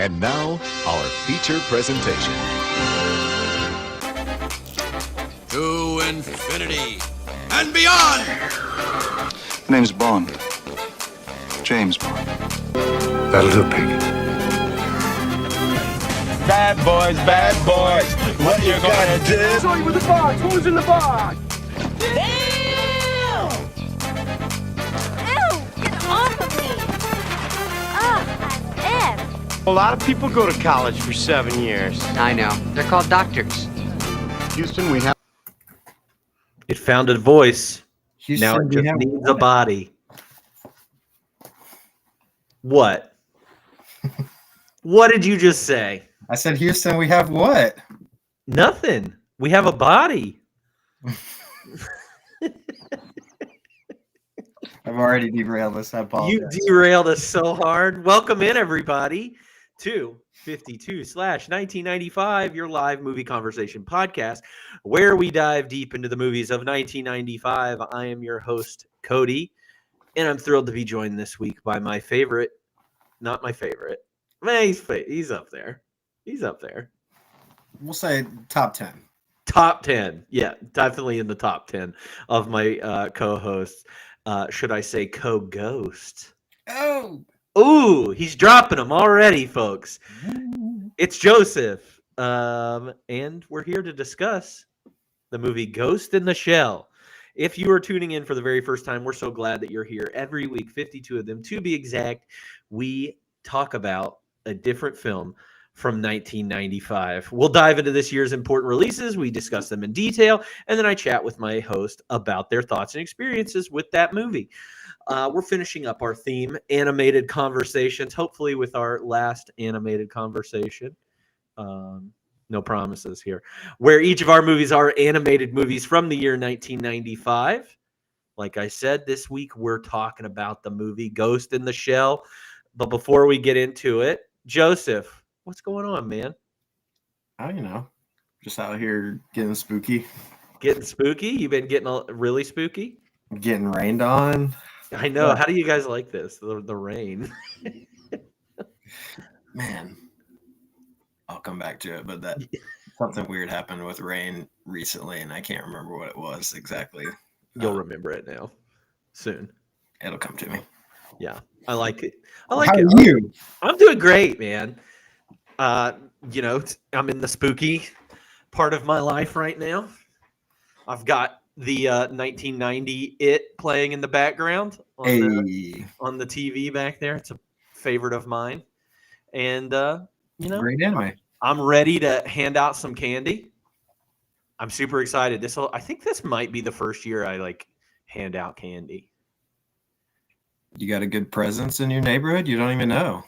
And now, our feature presentation. To infinity and beyond! My name's Bond. James Bond. That'll do, Piggy. Bad boys, what you gonna do? Show you with the box. Who's in the box? Damn! Ew! Get off of me! Ugh, I'm ill. A lot of people go to college for 7 years. I know. They're called doctors. Houston, we have... It found a voice. Houston, Now it just needs a body. What? What did you just say? I said, Houston, we have what? Nothing. We have a body. I've already derailed this. I apologize. You derailed us so hard. Welcome in, everybody, to 52/1995, your live movie conversation podcast, where we dive deep into the movies of 1995. I am your host, Cody, and I'm thrilled to be joined this week by my favorite, not my favorite. Man, he's up there. He's up there. We'll say top 10. Top 10. Yeah, definitely in the top 10 of my co-hosts. Should I say co-ghost? Oh! Ooh, he's dropping them already, folks. It's Joseph. And we're here to discuss the movie Ghost in the Shell. If you are tuning in for the very first time, we're so glad that you're here. Every week, 52 of them to be exact, we talk about a different film from 1995. We'll dive into this year's important releases. We discuss them in detail, and then I chat with my host about their thoughts and experiences with that movie. We're finishing up our theme, animated conversations, hopefully with our last animated conversation. No promises here. Where each of our movies are animated movies from the year 1995. Like I said, this week we're talking about the movie Ghost in the Shell. But before we get into it, Joseph, what's going on, man? Oh, you know, just out here getting spooky. Getting spooky? You've been getting really spooky? Getting rained on. I know. Yeah. How do you guys like this? The rain. Man, I'll come back to it, but that something weird happened with rain recently, and I can't remember what it was exactly. You'll remember it now soon. It'll come to me. Yeah, I like it. I like How it. Are you? I'm doing great, man. You know, I'm in the spooky part of my life right now. I've got the 1990 It playing in the background on the TV back there. It's a favorite of mine. And, you know, great anime. I'm ready to hand out some candy. I'm super excited. I think this might be the first year I hand out candy. You got a good presence in your neighborhood? You don't even know.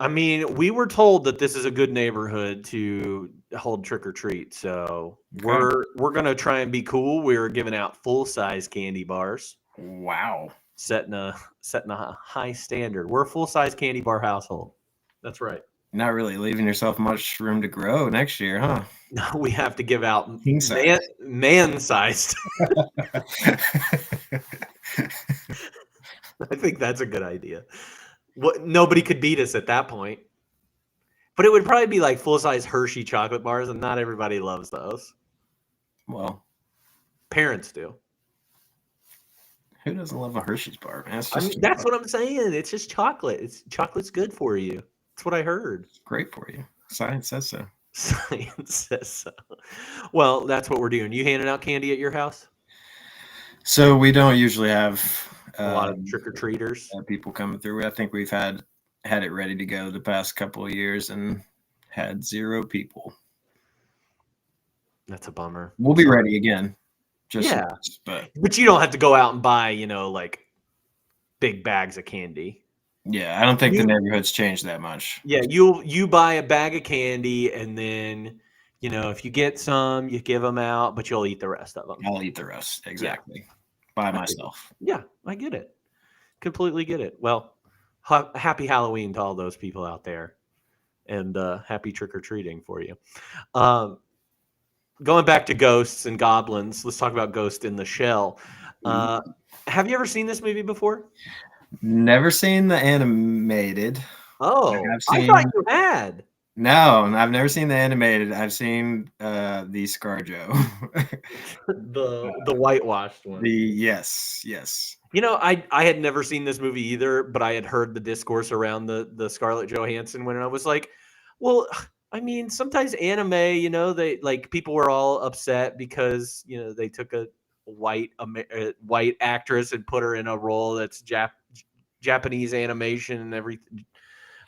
I mean, we were told that this is a good neighborhood to hold trick or treat, so we're gonna try and be cool. We're giving out full-size candy bars. Wow, setting a high standard. We're a full-size candy bar household. That's right. Not really leaving yourself much room to grow next year, huh? No, we have to give out man-sized. I think that's a good idea. Nobody could beat us at that point. But it would probably be like full-size Hershey chocolate bars, and not everybody loves those. Well, parents do. Who doesn't love a Hershey's bar, man? That's what I'm saying. It's just chocolate. Chocolate's good for you. That's what I heard. It's great for you. Science says so. Science says so. Well, that's what we're doing. You handing out candy at your house? So we don't usually have a lot of trick-or-treaters. People coming through. I think we've had it ready to go the past couple of years and had 0 people. That's a bummer. We'll be ready again. But you don't have to go out and buy, big bags of candy. Yeah, I don't think the neighborhood's changed that much. Yeah, you buy a bag of candy, and then, if you get some, you give them out, but you'll eat the rest of them. I'll eat the rest, exactly, by myself. Yeah, I get it. Completely get it. Well, happy Halloween to all those people out there, and happy trick-or-treating for you. Going back to ghosts and goblins, let's talk about Ghost in the Shell. Have you ever seen this movie before? Never seen the animated. Oh, I've I seen thought you had. no, I've never seen the animated. I've seen the ScarJo. The whitewashed one. Yes. You know, I had never seen this movie either, but I had heard the discourse around the Scarlett Johansson one, and I was like, well, I mean, sometimes anime, you know, they like people were all upset because you know they took a white actress and put her in a role that's Japanese animation and everything,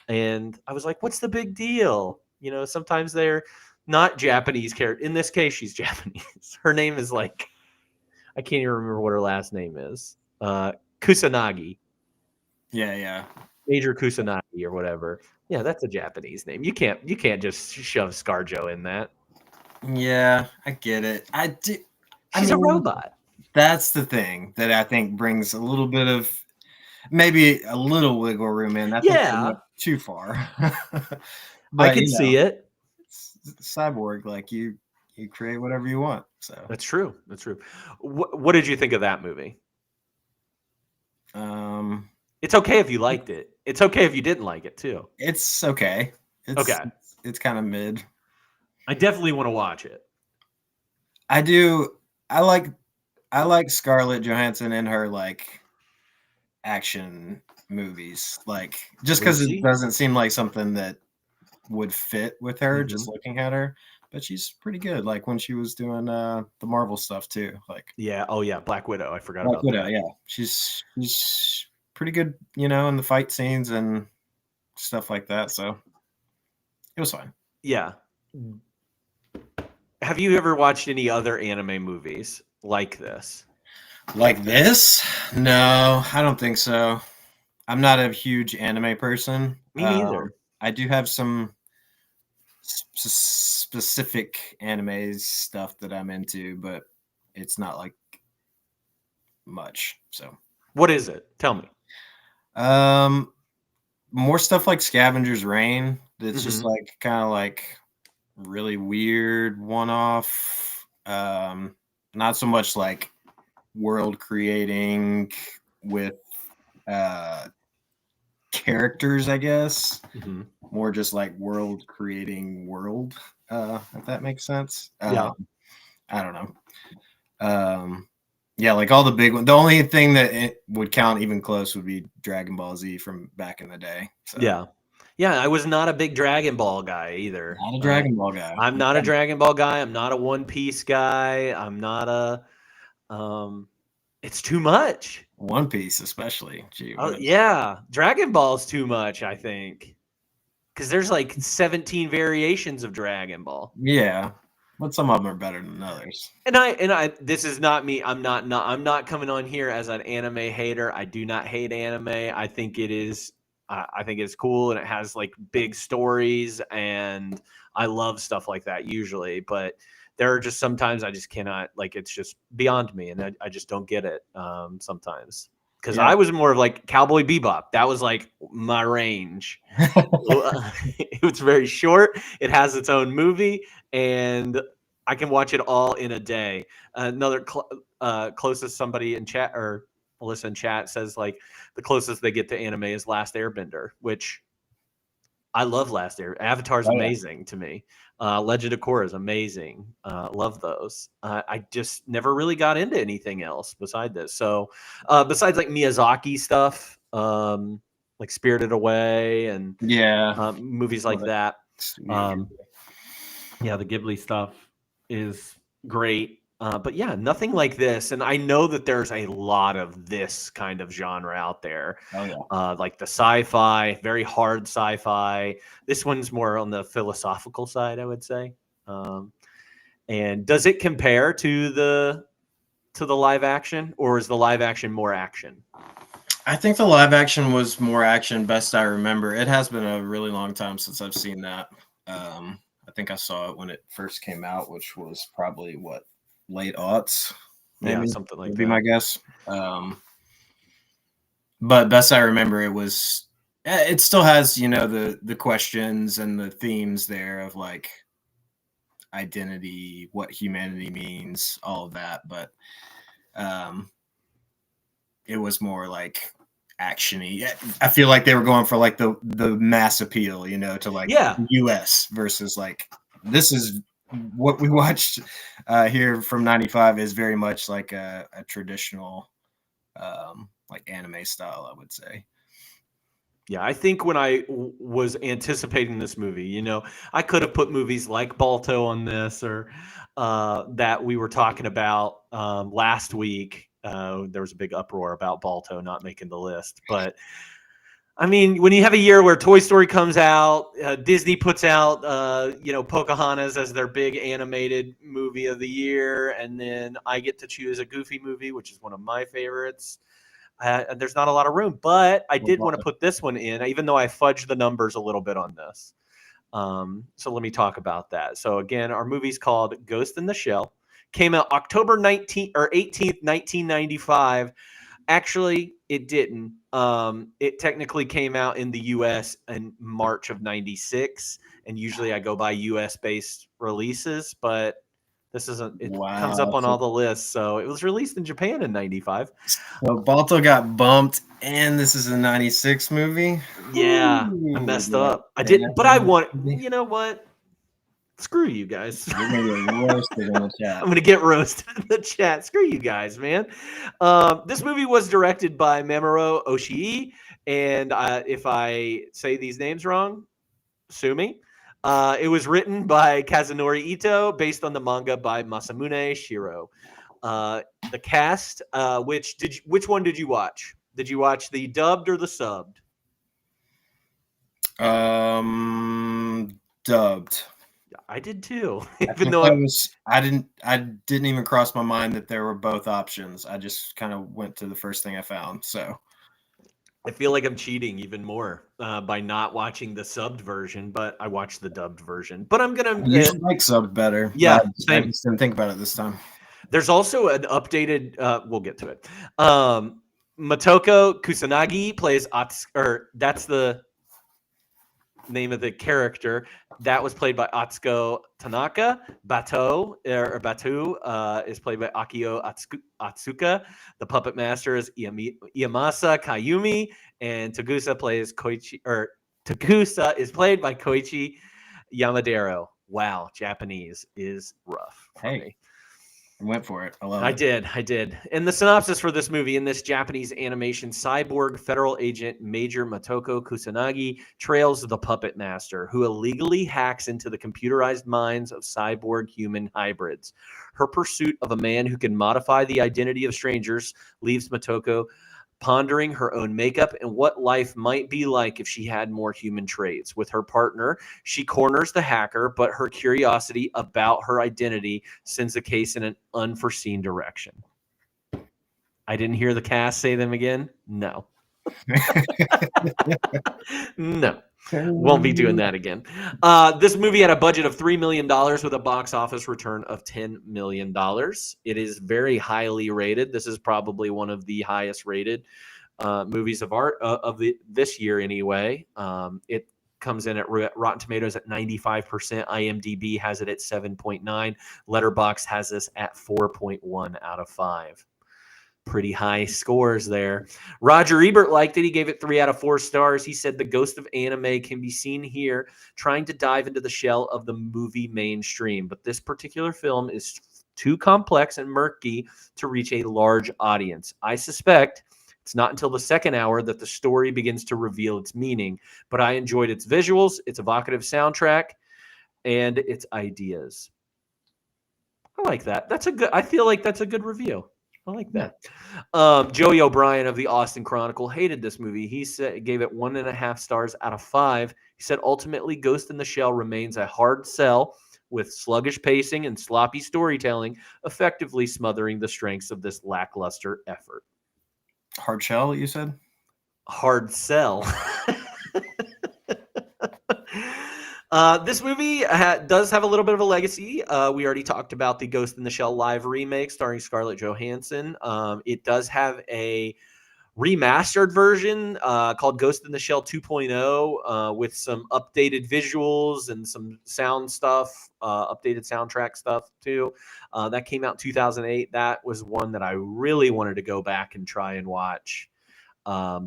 and I was like, what's the big deal? You know, sometimes they're not Japanese character. In this case, she's Japanese. Her name is like I can't even remember what her last name is. Kusanagi, Yeah. Major Kusanagi or whatever. Yeah, that's a Japanese name. You can't just shove ScarJo in that. Yeah, I get it. I do. She's a robot. That's the thing that I think brings a little bit of maybe a little wiggle room in. I think they went too far. I can see it. Cyborg, like you create whatever you want. So That's true. What did you think of that movie? It's okay if you liked it. It's okay if you didn't like it too. It's okay. It's kind of mid. I definitely want to watch it. I do. I like Scarlett Johansson in her like action movies, like just because it doesn't seem like something that would fit with her just looking at her. But she's pretty good. Like when she was doing the Marvel stuff too. Like Black Widow. I forgot Black about Widow. that. Yeah, she's pretty good, you know, in the fight scenes and stuff like that. So it was fine. Yeah. Have you ever watched any other anime movies like this? Like this? No, I don't think so. I'm not a huge anime person. Me neither. I do have some specific anime stuff that I'm into, but it's not like much. So what is it? Tell me. More stuff like Scavenger's Reign. That's just like kind of like really weird one-off. Not so much like world creating with characters, I guess. More just like world creating world, if that makes sense. Yeah. I don't know. Yeah, like all the big ones. The only thing that it would count even close would be Dragon Ball Z from back in the day. So. Yeah, I was not a big Dragon Ball guy either. Not a Dragon Ball guy. I'm not a Dragon Ball guy. I'm not a One Piece guy. I'm not a it's too much. One Piece especially. Gee, yeah, Dragon Ball's too much, I think. Cuz there's like 17 variations of Dragon Ball. Yeah. But some of them are better than others. And I this is not me. I'm not coming on here as an anime hater. I do not hate anime. I think it is I think it's cool and it has like big stories and I love stuff like that usually, but there are just sometimes I just cannot, like, it's just beyond me and I just don't get it sometimes. Because I was more of like Cowboy Bebop. That was like my range. It's very short. It has its own movie, and I can watch it all in a day. Another closest somebody in chat or Melissa in chat says like the closest they get to anime is Last Airbender, which I love. Last Airbender. Avatar's amazing to me. Legend of Korra is amazing. Love those. I just never really got into anything else beside this. So besides like Miyazaki stuff, like Spirited Away and movies like that. The Ghibli stuff is great. But yeah, nothing like this. And I know that there's a lot of this kind of genre out there. Like the sci-fi, very hard sci-fi. This one's more on the philosophical side, I would say. And does it compare to the live action, or is the live action more action? I think the live action was more action, best I remember. It has been a really long time since I've seen that. I think I saw it when it first came out, which was probably late aughts, maybe something like would that. Be my guess. But best I remember, it still has, you know, the questions and the themes there of like identity, what humanity means, all of that. But it was more like actiony. I feel like they were going for like the mass appeal, you know, to like the US versus like this is what we watched here from 95 is very much like a traditional like anime style, I would say. Yeah, I think when I was anticipating this movie, you know, I could have put movies like Balto on this or that we were talking about last week. There was a big uproar about Balto not making the list. But, I mean, when you have a year where Toy Story comes out, Disney puts out, you know, Pocahontas as their big animated movie of the year, and then I get to choose a Goofy movie, which is one of my favorites. There's not a lot of room, but I did want to put this one in, even though I fudged the numbers a little bit on this. So let me talk about that. So again, our movie's called Ghost in the Shell. Came out October 18th, 1995. Actually, it didn't. It technically came out in the U.S. in March of 96, and usually I go by U.S.-based releases, but this isn't. It comes up on all the lists, so it was released in Japan in 95. So Balto got bumped, and this is a 96 movie. Yeah, I messed up. I didn't, but I want. You know what? Screw you guys. You're gonna get roasted in the chat. I'm gonna get roasted in the chat. Screw you guys, man. This movie was directed by Mamoru Oshii, and if I say these names wrong, sue me. It was written by Kazunori Ito, based on the manga by Masamune Shirow. The cast, which one did you watch? Did you watch the dubbed or the subbed? Dubbed. I did too. Even though I didn't even cross my mind that there were both options. I just kind of went to the first thing I found. So I feel like I'm cheating even more by not watching the subbed version, but I watched the dubbed version. But I'm gonna like subbed better. Yeah, I just didn't think about it this time. There's also an updated. We'll get to it. Motoko Kusanagi plays that's the name of the character. That was played by Atsuko Tanaka. Batu is played by Akio Atsuka. The puppet master is Iyamasa Kayumi, and Tagusa is played by Koichi Yamadero. Wow, Japanese is rough for me. I went for it. I love it. I did. And the synopsis for this movie: in this Japanese animation, cyborg federal agent Major Motoko Kusanagi trails the puppet master, who illegally hacks into the computerized minds of cyborg human hybrids. Her pursuit of a man who can modify the identity of strangers leaves Motoko pondering her own makeup and what life might be like if she had more human traits. With her partner, she corners the hacker, but her curiosity about her identity sends the case in an unforeseen direction. I didn't hear the cast say them again. No. No. Won't be doing that again. This movie had a budget of $3 million with a box office return of $10 million. It is very highly rated. This is probably one of the highest rated movies of this year anyway. It comes in at Rotten Tomatoes at 95%. IMDb has it at 7.9. Letterboxd has this at 4.1 out of 5. Pretty high scores there. Roger Ebert liked it. He gave it 3 out of 4 stars. He said the ghost of anime can be seen here, trying to dive into the shell of the movie mainstream. But this particular film is too complex and murky to reach a large audience. I suspect it's not until the second hour that the story begins to reveal its meaning. But I enjoyed its visuals, its evocative soundtrack, and its ideas. I like that. I feel like that's a good review. I like that. Joey O'Brien of the Austin Chronicle hated this movie. He gave it 1.5 stars out of 5. He said, ultimately, Ghost in the Shell remains a hard sell with sluggish pacing and sloppy storytelling, effectively smothering the strengths of this lackluster effort. Hard shell, you said? Hard sell. This movie does have a little bit of a legacy. We already talked about the Ghost in the Shell live remake starring Scarlett Johansson. It does have a remastered version called Ghost in the Shell 2.0 with some updated visuals and some sound stuff, updated soundtrack stuff too. That came out in 2008. That was one that I really wanted to go back and try and watch.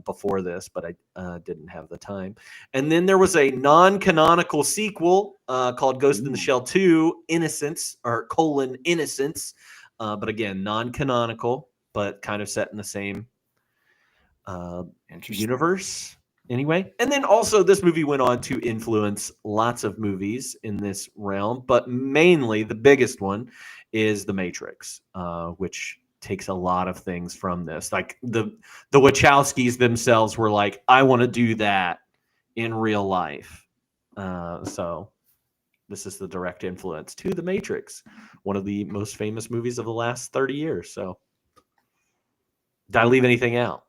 before this, but I didn't have the time. And then there was a non-canonical sequel called Ghost in the Shell 2: Innocence, or Innocence. But again, non-canonical, but kind of set in the same universe anyway. And then also this movie went on to influence lots of movies in this realm, but mainly the biggest one is The Matrix, which takes a lot of things from this. Like the Wachowskis themselves were like, I want to do that in real life. So this is the direct influence to The Matrix, one of the most famous movies of the last 30 years. So did I leave anything out?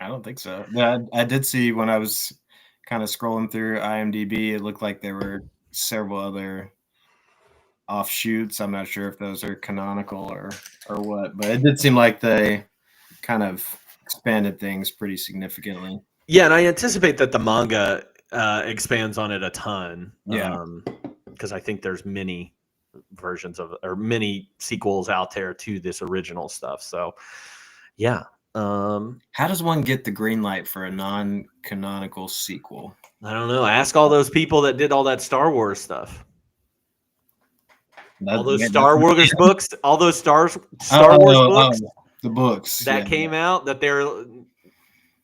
I don't think so. Yeah, I did see when I was kind of scrolling through IMDb, it looked like there were several other offshoots. I'm not sure if those are canonical or what, but it did seem like they kind of expanded things pretty significantly. Yeah, and I anticipate that the manga expands on it a ton. Yeah. Because I think there's many versions of, or many sequels out there to this original stuff. So yeah. How does one get the green light for a non-canonical sequel? I don't know. Ask all those people that did all that Star Wars stuff. All those Star Wars books, all those Star Wars books, the books that came out, that they're,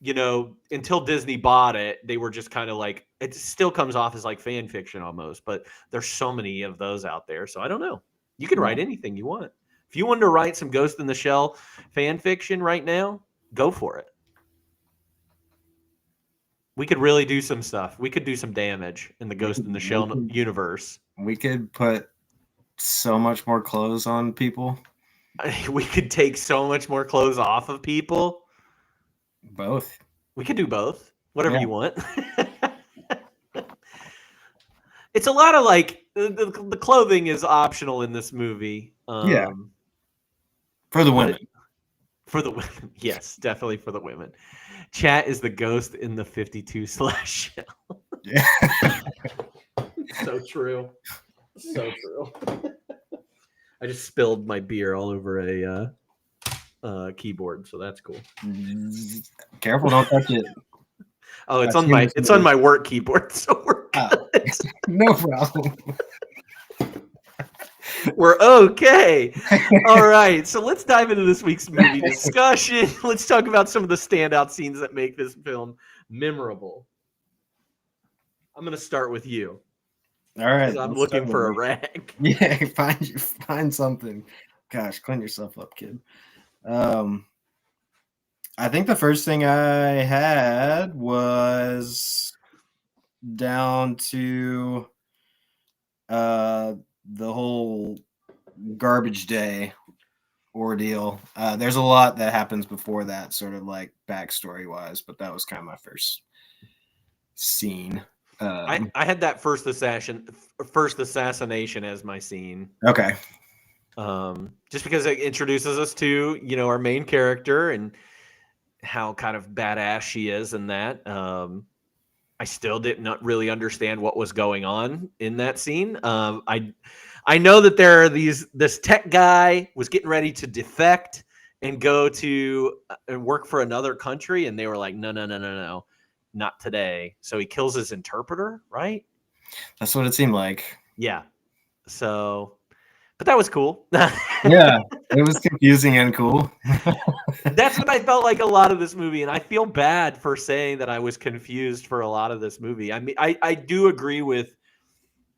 you know, until Disney bought it, they were just kind of like, it still comes off as like fan fiction almost, but there's so many of those out there. So I don't know. You can write anything you want. If you wanted to write some Ghost in the Shell fan fiction right now, go for it. We could really do some stuff. We could do some damage in the Ghost in the Shell universe. We could put so much more clothes on people. We could take so much more clothes off of people. Both. We could do both. Whatever you want. It's a lot of like the clothing is optional in this movie. For the women. For the women. Yes, definitely for the women. Chat is the ghost in the 52/shell. Yeah. So true. So true. I just spilled my beer all over a keyboard, so that's cool. Careful, don't touch it. Oh, it's on my work keyboard, so we're good. No problem. We're okay. All right, so let's dive into this week's movie discussion. Let's talk about some of the standout scenes that make this film memorable. I'm going to start with you. All right. I'm looking for a rag. Yeah, find something. Gosh, clean yourself up, kid. I think the first thing I had was down to the whole garbage day ordeal. There's a lot that happens before that, sort of like backstory wise, but that was kind of my first scene. I had that first assassination as my scene. Okay. Just because it introduces us to, you know, our main character and how kind of badass she is in that. I still did not really understand what was going on in that scene. I know that this tech guy was getting ready to defect and go to and work for another country, and they were like, no, not today. So he kills his interpreter, right? That's what it seemed like. Yeah. So, but that was cool. Yeah, it was confusing and cool. That's what I felt like a lot of this movie, and I feel bad for saying that I was confused for a lot of this movie. I mean, I do agree with,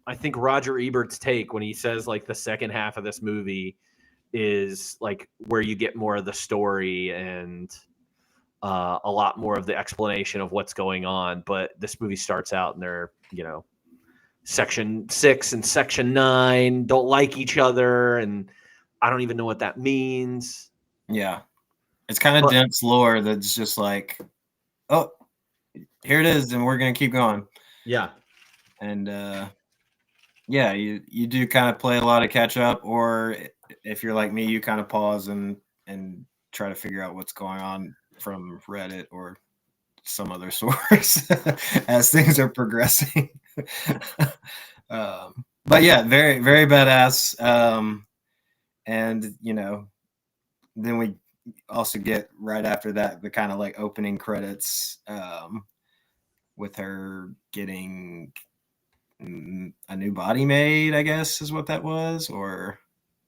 I think, Roger Ebert's take when he says like the second half of this movie is like where you get more of the story and a lot more of the explanation of what's going on. But this movie starts out and they're, you know, Section 6 and Section 9 don't like each other, and I don't even know what that means. Yeah. It's kind of dense lore that's just like, oh, here it is, and we're going to keep going. Yeah. And yeah, you do kind of play a lot of catch up, or if you're like me, you kind of pause and try to figure out what's going on from Reddit or some other source as things are progressing. But yeah, very, very badass. And you know, then also get right after that the kind of like opening credits with her getting a new body made, I guess is what that was, or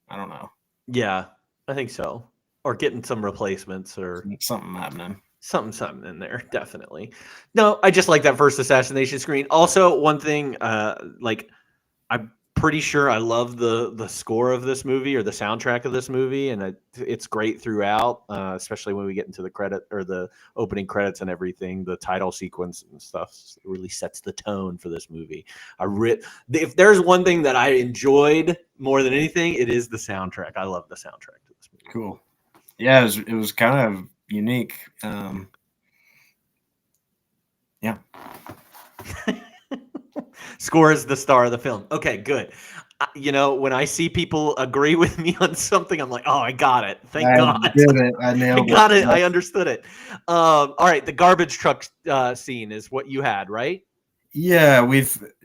I don't know. Yeah, I think so. Or getting some replacements or something happening. Something in there, definitely. No, I just like that first assassination screen. Also, one thing, like I'm pretty sure I love the score of this movie or the soundtrack of this movie, and it's great throughout, especially when we get into the credit or the opening credits and everything. The title sequence and stuff really sets the tone for this movie. If there's one thing that I enjoyed more than anything, it is the soundtrack. I love the soundtrack to this movie. Cool. Yeah, it was kind of unique. Yeah. Score is the star of the film. Okay, good. When I see people agree with me on something, I'm like, oh, I got it. Thank God. Did it. I nailed I got it. I understood it. All right, the garbage truck scene is what you had, right? Yeah,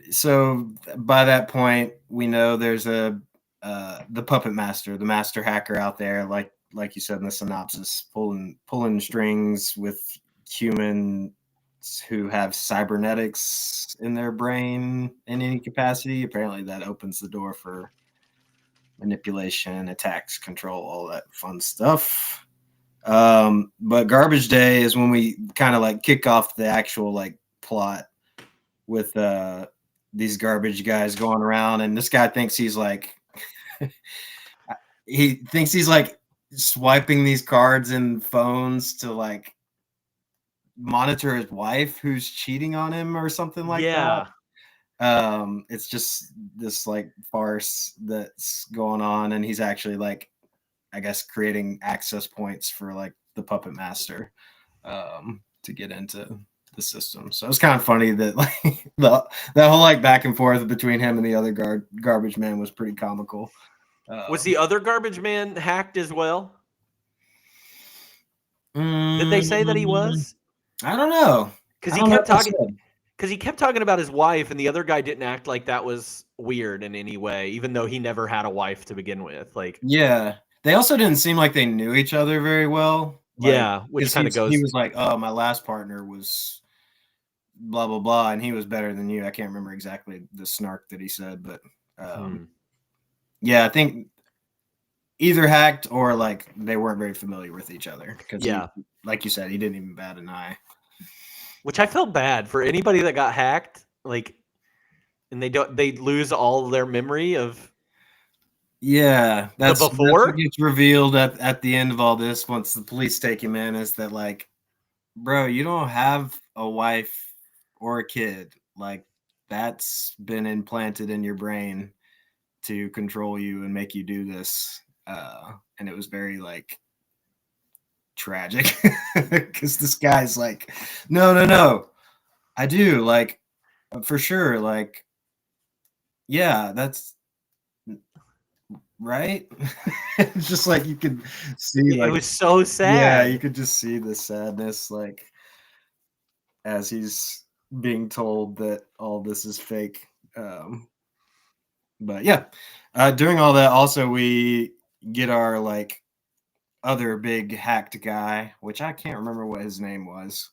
so by that point we know there's the puppet master, the master hacker out there, like you said in the synopsis, pulling strings with humans who have cybernetics in their brain in any capacity. Apparently that opens the door for manipulation, attacks, control, all that fun stuff. But Garbage Day is when we kind of like kick off the actual like plot with these garbage guys going around, and this guy thinks he's like he thinks he's like swiping these cards and phones to like monitor his wife who's cheating on him or something like that. It's just this like farce that's going on, and he's actually like, I guess, creating access points for like the puppet master to get into the system. So it's kind of funny that like that whole like back and forth between him and the other garbage man was pretty comical. Was the other garbage man hacked as well? Did they say that he was? I don't know, because he kept talking about his wife, and the other guy didn't act like that was weird in any way, even though he never had a wife to begin with. Like, yeah, they also didn't seem like they knew each other very well. Like, yeah, which kind of goes. He was like, "Oh, my last partner was blah blah blah, and he was better than you." I can't remember exactly the snark that he said, but yeah, I think either hacked or like they weren't very familiar with each other. Because like you said, he didn't even bat an eye. Which I felt bad for anybody that got hacked, like, and they lose all their memory of. Yeah, that's before what gets revealed at the end of all this. Once the police take him in, is that like, bro, you don't have a wife or a kid. Like, that's been implanted in your brain to control you and make you do this. And it was very like tragic because this guy's like, no, I do, like, for sure, like, yeah, that's right. Just like you could see, like, it was so sad. Yeah, you could just see the sadness, like, as he's being told that all this is fake. But yeah, during all that, also we get our like other big hacked guy, which I can't remember what his name was.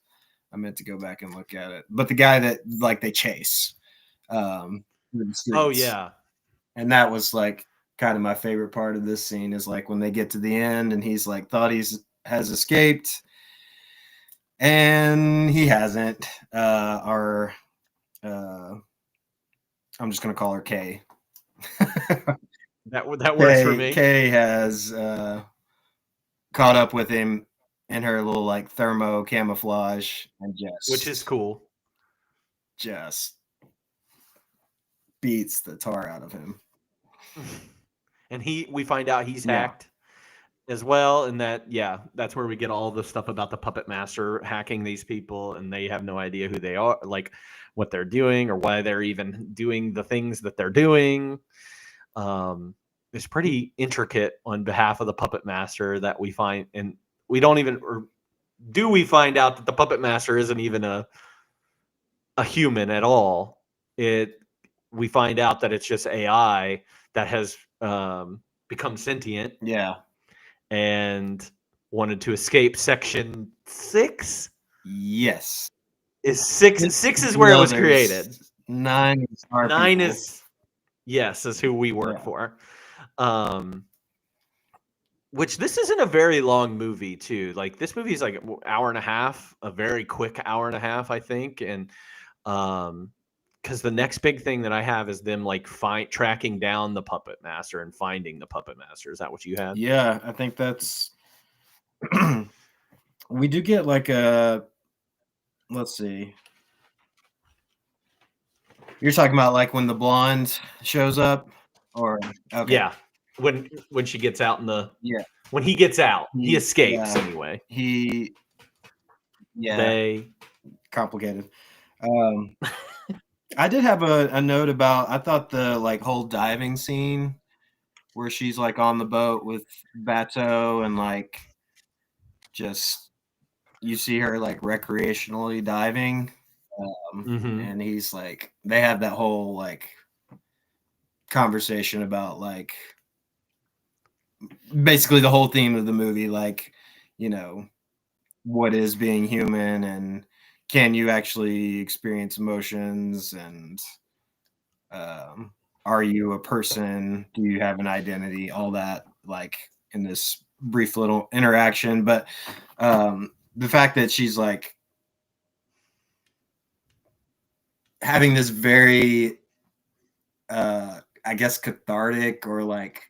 I meant to go back and look at it, but the guy that like they chase. Oh yeah, and that was like kind of my favorite part of this scene is like when they get to the end and he's like thought has escaped, and he hasn't. I'm just gonna call her Kay. that works for me. Kay has caught up with him in her little like thermo camouflage, and which is cool. Just beats the tar out of him. And we find out he's hacked as well, and that's where we get all the stuff about the puppet master hacking these people, and they have no idea who they are, like what they're doing or why they're even doing the things that they're doing. It's pretty intricate on behalf of the puppet master that we find, and we don't even, or do we find out that the puppet master isn't even a human at all? We find out that it's just AI that has become sentient. Yeah. And wanted to escape Section 6. Yes. Is 6 is where it was created. 9 is our 9 people. is who we work Yeah. for. Which this isn't a very long movie too. Like this movie is like an hour and a half, a very quick hour and a half, I think. And because the next big thing that I have is them like tracking down the puppet master and finding the puppet master. Is that what you had? Yeah, I think that's we do get like a, let's see. You're talking about like when the blonde shows up, or okay. Yeah. When she gets out in the Yeah. When he gets out, he escapes yeah. anyway. They complicated. I did have a note about, I thought the like whole diving scene where she's like on the boat with Bateau and like just you see her like recreationally diving. And he's like, they have that whole like conversation about like basically the whole theme of the movie, like, you know, what is being human and can you actually experience emotions, and are you a person, do you have an identity, all that, like in this brief little interaction. But the fact that she's like having this very I guess cathartic or like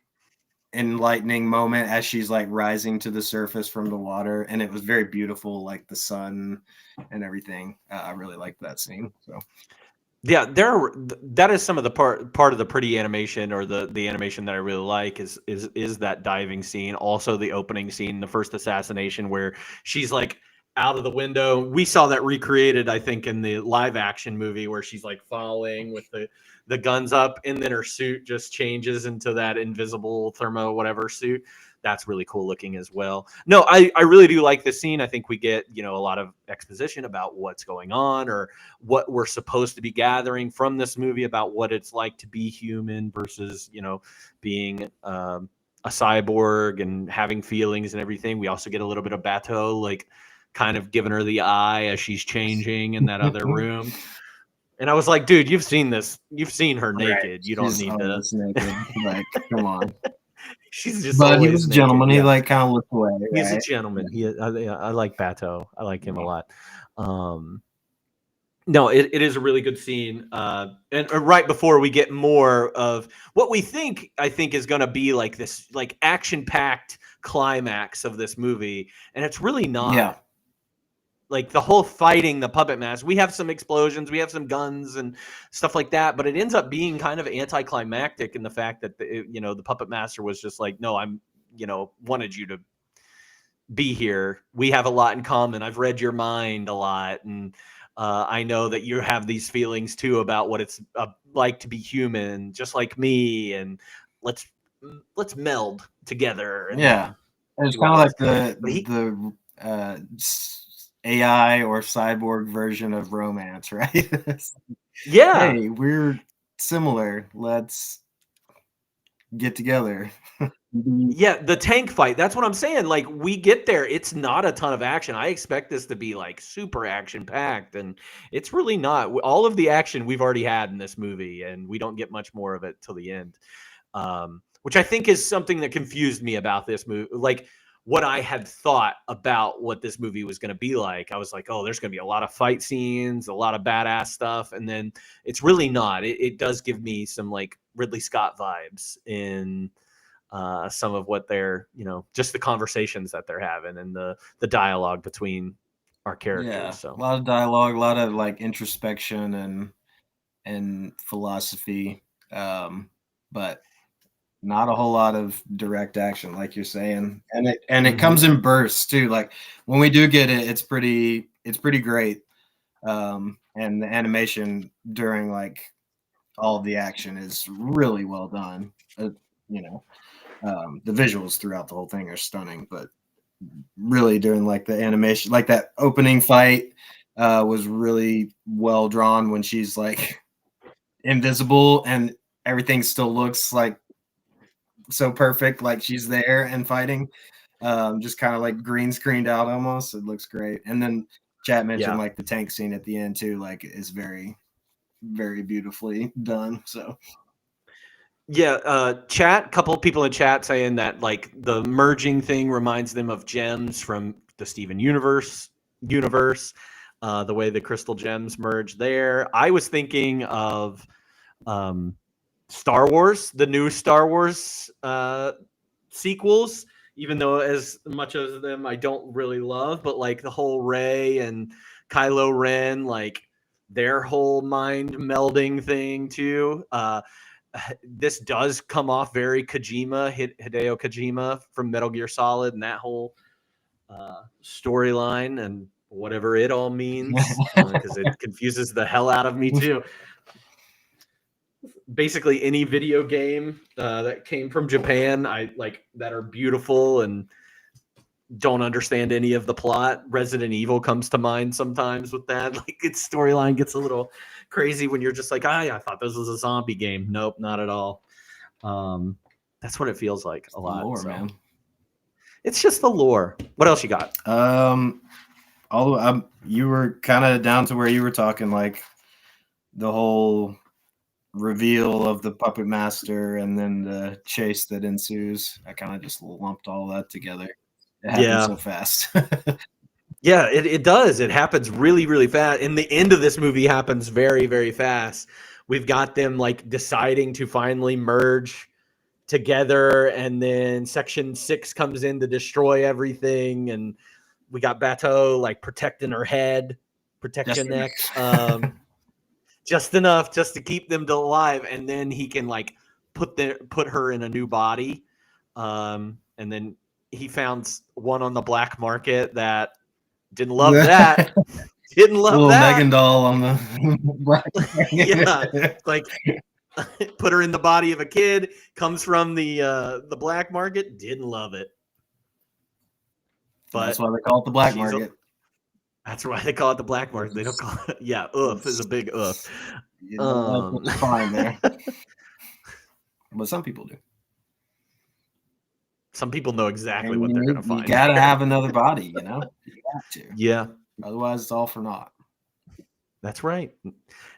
enlightening moment as she's like rising to the surface from the water, and it was very beautiful, like the sun and everything. I really liked that scene. So yeah, that is some of the part of the pretty animation, or the animation that I really like is that diving scene. Also the opening scene, the first assassination, where she's like out of the window. We saw that recreated, I think, in the live action movie where she's like falling with the guns up, and then her suit just changes into that invisible thermo whatever suit. That's really cool looking as well. No, I really do like this scene. I think we get, you know, a lot of exposition about what's going on, or what we're supposed to be gathering from this movie about what it's like to be human versus, you know, being a cyborg and having feelings and everything. We also get a little bit of Bateau, like kind of giving her the eye as she's changing in that other room. And I was like, dude, you've seen this. You've seen her naked. Right. You don't need to. Naked. Like, come on. She's just. But he was a gentleman. Naked. He like kind of looked away. He's right? a gentleman. I like Bateau. I like him a lot. No, it is a really good scene. And right before we get more of what we think, I think is going to be like this, like action-packed climax of this movie, and it's really not. Yeah. Like the whole fighting the puppet master, we have some explosions, we have some guns and stuff like that, but it ends up being kind of anticlimactic in the fact that the puppet master was just like, no, I'm, wanted you to be here. We have a lot in common. I've read your mind a lot, and I know that you have these feelings too about what it's like to be human, just like me. And let's meld together. And yeah, it's kind of like the AI or cyborg version of romance, right? Yeah. Hey, we're similar. Let's get together. Yeah, the tank fight. That's what I'm saying. Like, we get there. It's not a ton of action. I expect this to be like super action packed, and it's really not. All of the action we've already had in this movie, and we don't get much more of it till the end, which I think is something that confused me about this movie. Like, what I had thought about what this movie was going to be like. I was like, oh, there's going to be a lot of fight scenes, a lot of badass stuff. And then it's really not. It does give me some like Ridley Scott vibes in some of what they're, just the conversations that they're having and the dialogue between our characters. Yeah, so a lot of dialogue, a lot of like introspection and philosophy, but not a whole lot of direct action, like you're saying, and it comes in bursts too. Like when we do get it, it's pretty great, and the animation during like all of the action is really well done. The visuals throughout the whole thing are stunning, but really during like the animation, like that opening fight was really well drawn when she's like invisible and everything still looks like so perfect, like she's there and fighting. just kind of like green screened out almost. It looks great. And then Chat mentioned like the tank scene at the end too, like is very, very beautifully done. So chat, couple of people in chat saying that like the merging thing reminds them of gems from the Steven universe, the way the crystal gems merge there. I was thinking of Star Wars, the new Star Wars sequels, even though as much of them I don't really love, but like the whole Rey and Kylo Ren, like their whole mind melding thing too. This does come off very Kojima, Hideo Kojima from Metal Gear Solid, and that whole storyline and whatever it all means, because it confuses the hell out of me too. Basically, any video game that came from Japan, I like that are beautiful and don't understand any of the plot. Resident Evil comes to mind sometimes with that. Like its storyline gets a little crazy when you're just like, I thought this was a zombie game. Nope, not at all. That's what it feels like a lot. Lore, man. It's just the lore. What else you got? Although you were kind of down to where you were talking like the whole reveal of the puppet master and then the chase that ensues. I kind of just lumped all that together. It happened so fast. Yeah, it does. It happens really, really fast. And the end of this movie happens very, very fast. We've got them like deciding to finally merge together, and then Section 6 comes in to destroy everything, and we got Bateau like protecting her head, protecting neck, just enough just to keep them alive, and then he can like put her in a new body, and then he found one on the black market that didn't love that. Didn't love little that. Megan doll on the black market. Yeah, like put her in the body of a kid. Comes from the black market. Didn't love it. But that's why they call it the black market. That's why they call it the black market. They don't call it. Yeah, oof is a big oof. Fine there. But some people do. Some people know exactly what they're going to find. You got to have another body, you know? You got to. Yeah. Otherwise, it's all for naught. That's right.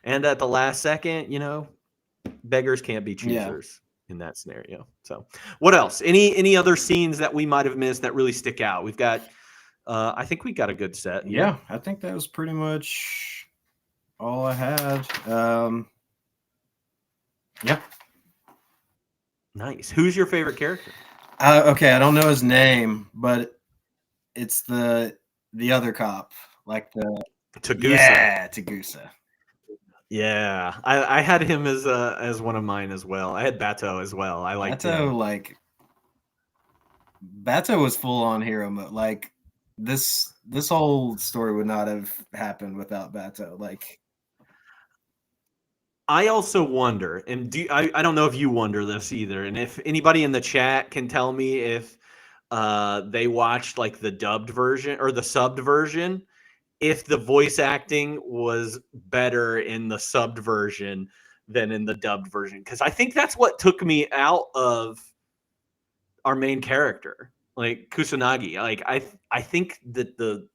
And at the last second, you know, beggars can't be choosers in that scenario. So what else? Any other scenes that we might have missed that really stick out? We've got, I think we got a good set. Yeah, I think that was pretty much all I had. Yeah. Nice. Who's your favorite character? Okay, I don't know his name, but it's the other cop, like the Tagusa. Yeah, Tagusa. Yeah, I had him as one of mine as well. I had Bateau as well. I liked Bateau. him. Like Bateau was full on hero mode. Like this whole story would not have happened without Bateau. Like I also wonder, and I don't know if you wonder this either, and if anybody in the chat can tell me if they watched like the dubbed version or the subbed version, if the voice acting was better in the subbed version than in the dubbed version. Because I think that's what took me out of our main character, like Kusanagi. Like I think that the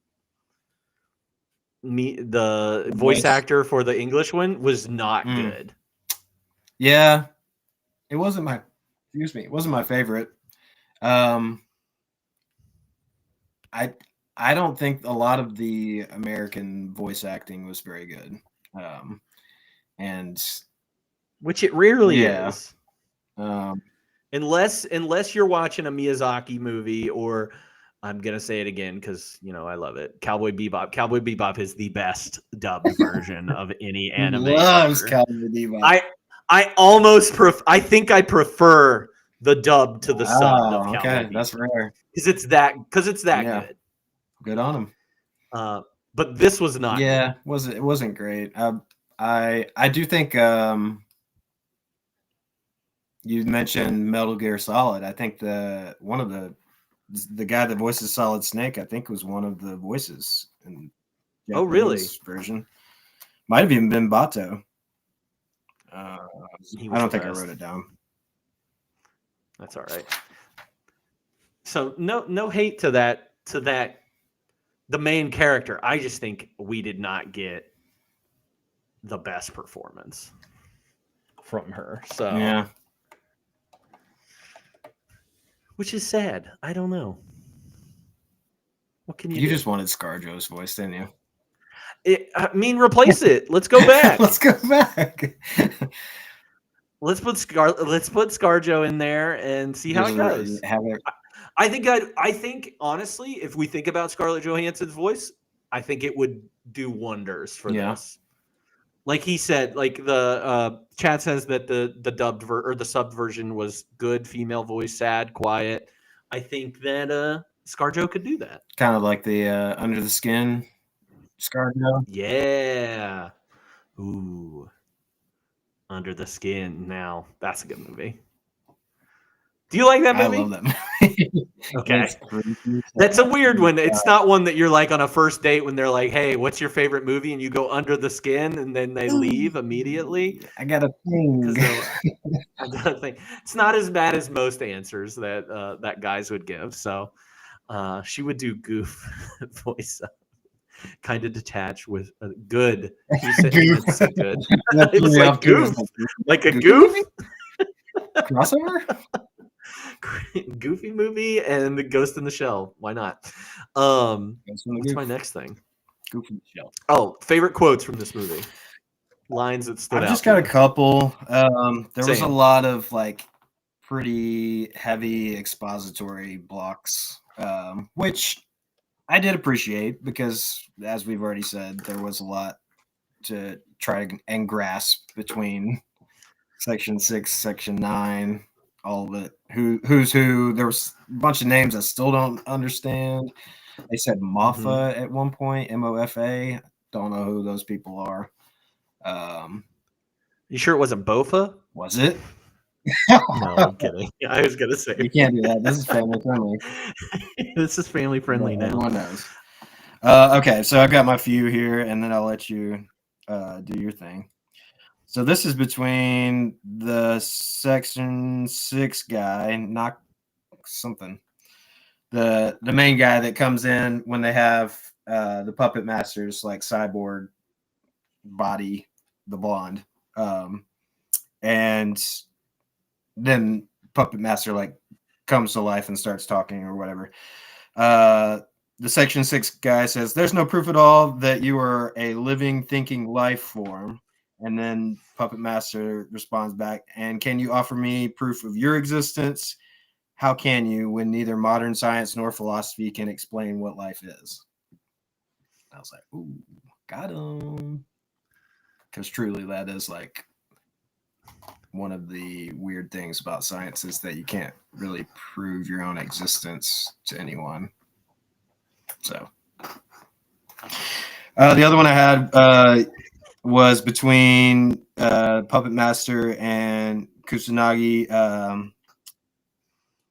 voice actor for the English one was not good. Yeah, it wasn't my favorite. I don't think a lot of the American voice acting was very good. And which it rarely is. Unless you're watching a Miyazaki movie, or I'm gonna say it again because you know I love it. Cowboy Bebop. Cowboy Bebop is the best dubbed version of any anime. Loves Cowboy Bebop. I think I prefer the dub to the sub. Of Cowboy okay, Bebop. that's rare. Because it's that good. Good on him. But this was not. Yeah, it wasn't great. I do think you mentioned Metal Gear Solid. I think the guy that voices Solid Snake, I think, was one of the voices in oh really version. Might have even been Bateau. I don't think I wrote it down. That's all right. So no hate to that the main character. I just think we did not get the best performance from her. So Yeah. which is sad. I don't know. What can you You do? just wanted ScarJo's voice, didn't you? I mean, replace it. Let's go back. Let's go back. Let's put ScarJo in there and see how it goes. I think honestly, if we think about Scarlett Johansson's voice, I think it would do wonders for this. Like he said, like the Chad says that the dubbed or the subbed version was good, female voice, sad, quiet. I think that ScarJo could do that. Kind of like the Under the Skin ScarJo. Yeah. Ooh. Under the Skin. Now that's a good movie. Do you like that movie? I love that movie. Okay. That's a weird one. It's not one that you're like on a first date when they're like, hey, what's your favorite movie? And you go Under the Skin and then they leave immediately. I got a thing. It's not as bad as most answers that guys would give. So she would do Goof voice. Kind of detached with a good. It's good. It's like Goof. Like a Goof? Crossover? Goofy movie and the Ghost in the Shell. Why not? What's my next thing? Ghost in the Shell. Oh, favorite quotes from this movie. Lines that stood out. I just got a couple. There was a Same. lot of like pretty heavy expository blocks, which I did appreciate because, as we've already said, there was a lot to try and grasp between Section 6, Section 9, all of it. Who's who. There was a bunch of names I still don't understand. They said Mofa at one point, MOFA. Don't know who those people are. You sure it wasn't Bofa? Was it? No, I'm kidding. I was gonna say You can't do that. This is family friendly. This is family friendly now. Everyone knows. Okay, so I've got my few here, and then I'll let you do your thing. So this is between the Section 6 guy, not something. The main guy that comes in when they have the puppet masters, like Cyborg body, the blonde. And then Puppet Master like comes to life and starts talking or whatever. The Section 6 guy says, "There's no proof at all that you are a living, thinking life form." And then Puppet Master responds back, "And can you offer me proof of your existence? How can you, when neither modern science nor philosophy can explain what life is?" I was like, "Ooh, got him." Because truly, that is like one of the weird things about science is that you can't really prove your own existence to anyone. So the other one I had was between Puppet Master and Kusanagi.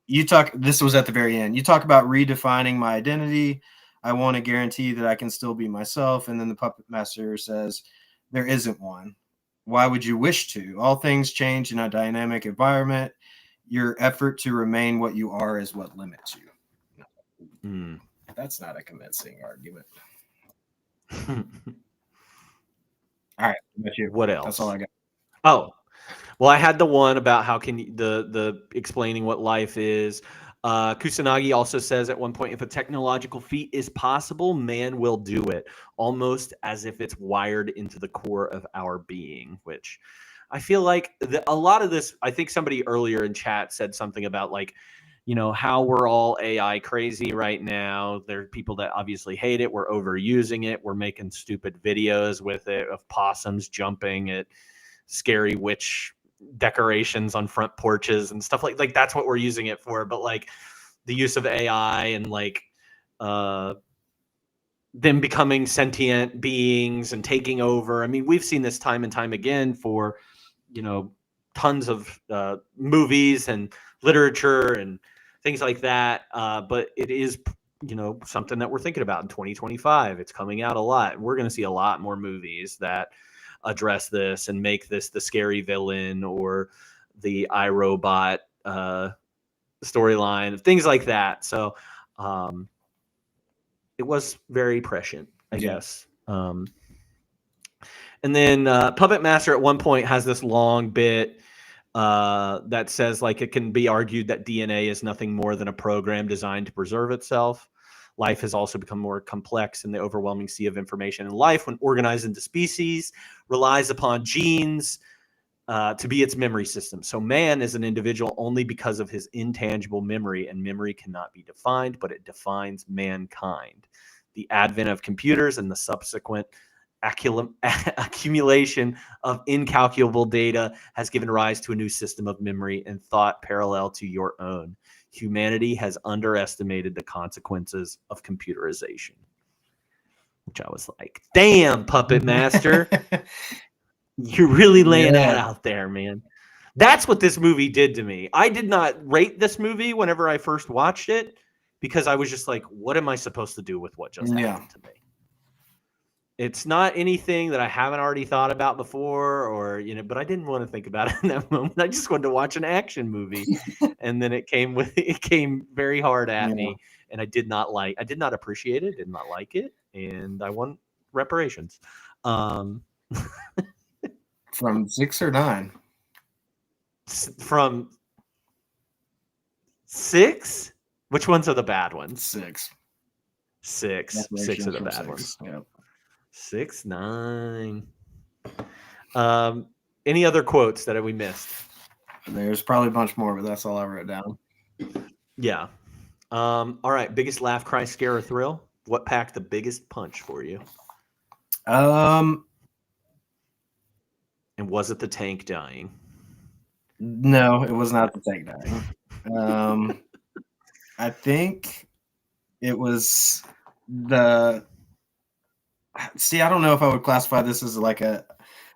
This was at the very end. You talk about redefining my identity. I want to guarantee that I can still be myself. And then the Puppet Master says, "There isn't one. Why would you wish to? All things change in a dynamic environment. Your effort to remain what you are is what limits you." That's not a convincing argument. All right. What else? That's all I got. Oh, well, I had the one about how can you, the explaining what life is. Kusanagi also says at one point, if a technological feat is possible, man will do it, almost as if it's wired into the core of our being, which I feel like a lot of this, I think somebody earlier in chat said something about like, you know, how we're all AI crazy right now. There are people that obviously hate it. We're overusing it. We're making stupid videos with it of possums jumping at scary witch decorations on front porches and stuff like that's what we're using it for. But like the use of AI and like them becoming sentient beings and taking over. I mean, we've seen this time and time again for, you know, tons of movies and literature and things like that. But it is, you know, something that we're thinking about in 2025. It's coming out a lot. We're going to see a lot more movies that address this and make this the scary villain or the iRobot storyline, things like that. So it was very prescient, I guess. And then Puppet Master at one point has this long bit that says, like, it can be argued that DNA is nothing more than a program designed to preserve itself. Life has also become more complex in the overwhelming sea of information. And life, when organized into species, relies upon genes to be its memory system. So man is an individual only because of his intangible memory, and memory cannot be defined, but it defines mankind. The advent of computers and the subsequent accumulation of incalculable data has given rise to a new system of memory and thought parallel to your own. Humanity has underestimated the consequences of computerization. Which I was like, damn, Puppet Master. You're really laying that out there, man. That's what this movie did to me. I did not rate this movie whenever I first watched it because I was just like, what am I supposed to do with what just happened to me? It's not anything that I haven't already thought about before, or, you know, but I didn't want to think about it in that moment. I just wanted to watch an action movie. And then it came very hard at me, and I did not appreciate it, did not like it, and I want reparations. From 6 or 9? From 6? Which ones are the bad ones? 6. 6. 6 are the bad ones. Yep. 6, 9. Any other quotes that we missed? There's probably a bunch more, but that's all I wrote down. Yeah. All right. Biggest laugh, cry, scare, or thrill? What packed the biggest punch for you? And was it the tank dying? No, it was not the tank dying. I think it was the. See, I don't know if I would classify this as like a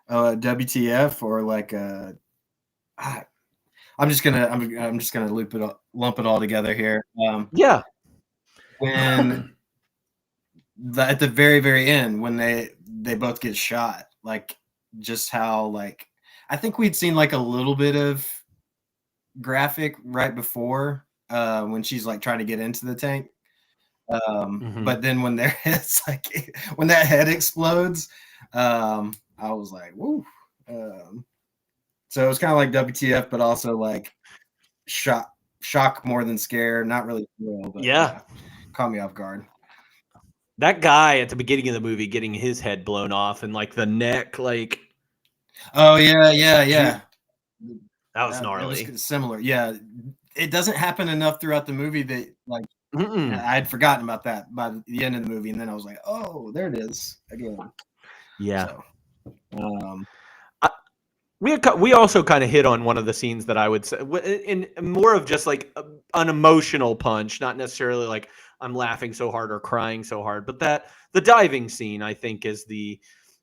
WTF or like a. I'm just gonna lump it all together here. Yeah. When at the very, very end, when they both get shot, like just how, like, I think we'd seen like a little bit of graphic right before when she's like trying to get into the tank. But then when their heads, like when that head explodes, I was like, woo. So it was kind of like WTF, but also like shock more than scare. Not really thrill, but caught me off guard. That guy at the beginning of the movie getting his head blown off and like the neck, like. Oh yeah. That was gnarly. It was similar. Yeah, it doesn't happen enough throughout the movie that like. I'd forgotten about that by the end of the movie, and then I was like, "Oh, there it is again." Yeah. So, we also kind of hit on one of the scenes that I would say in more of just like an emotional punch, not necessarily like I'm laughing so hard or crying so hard, but that the diving scene I think is the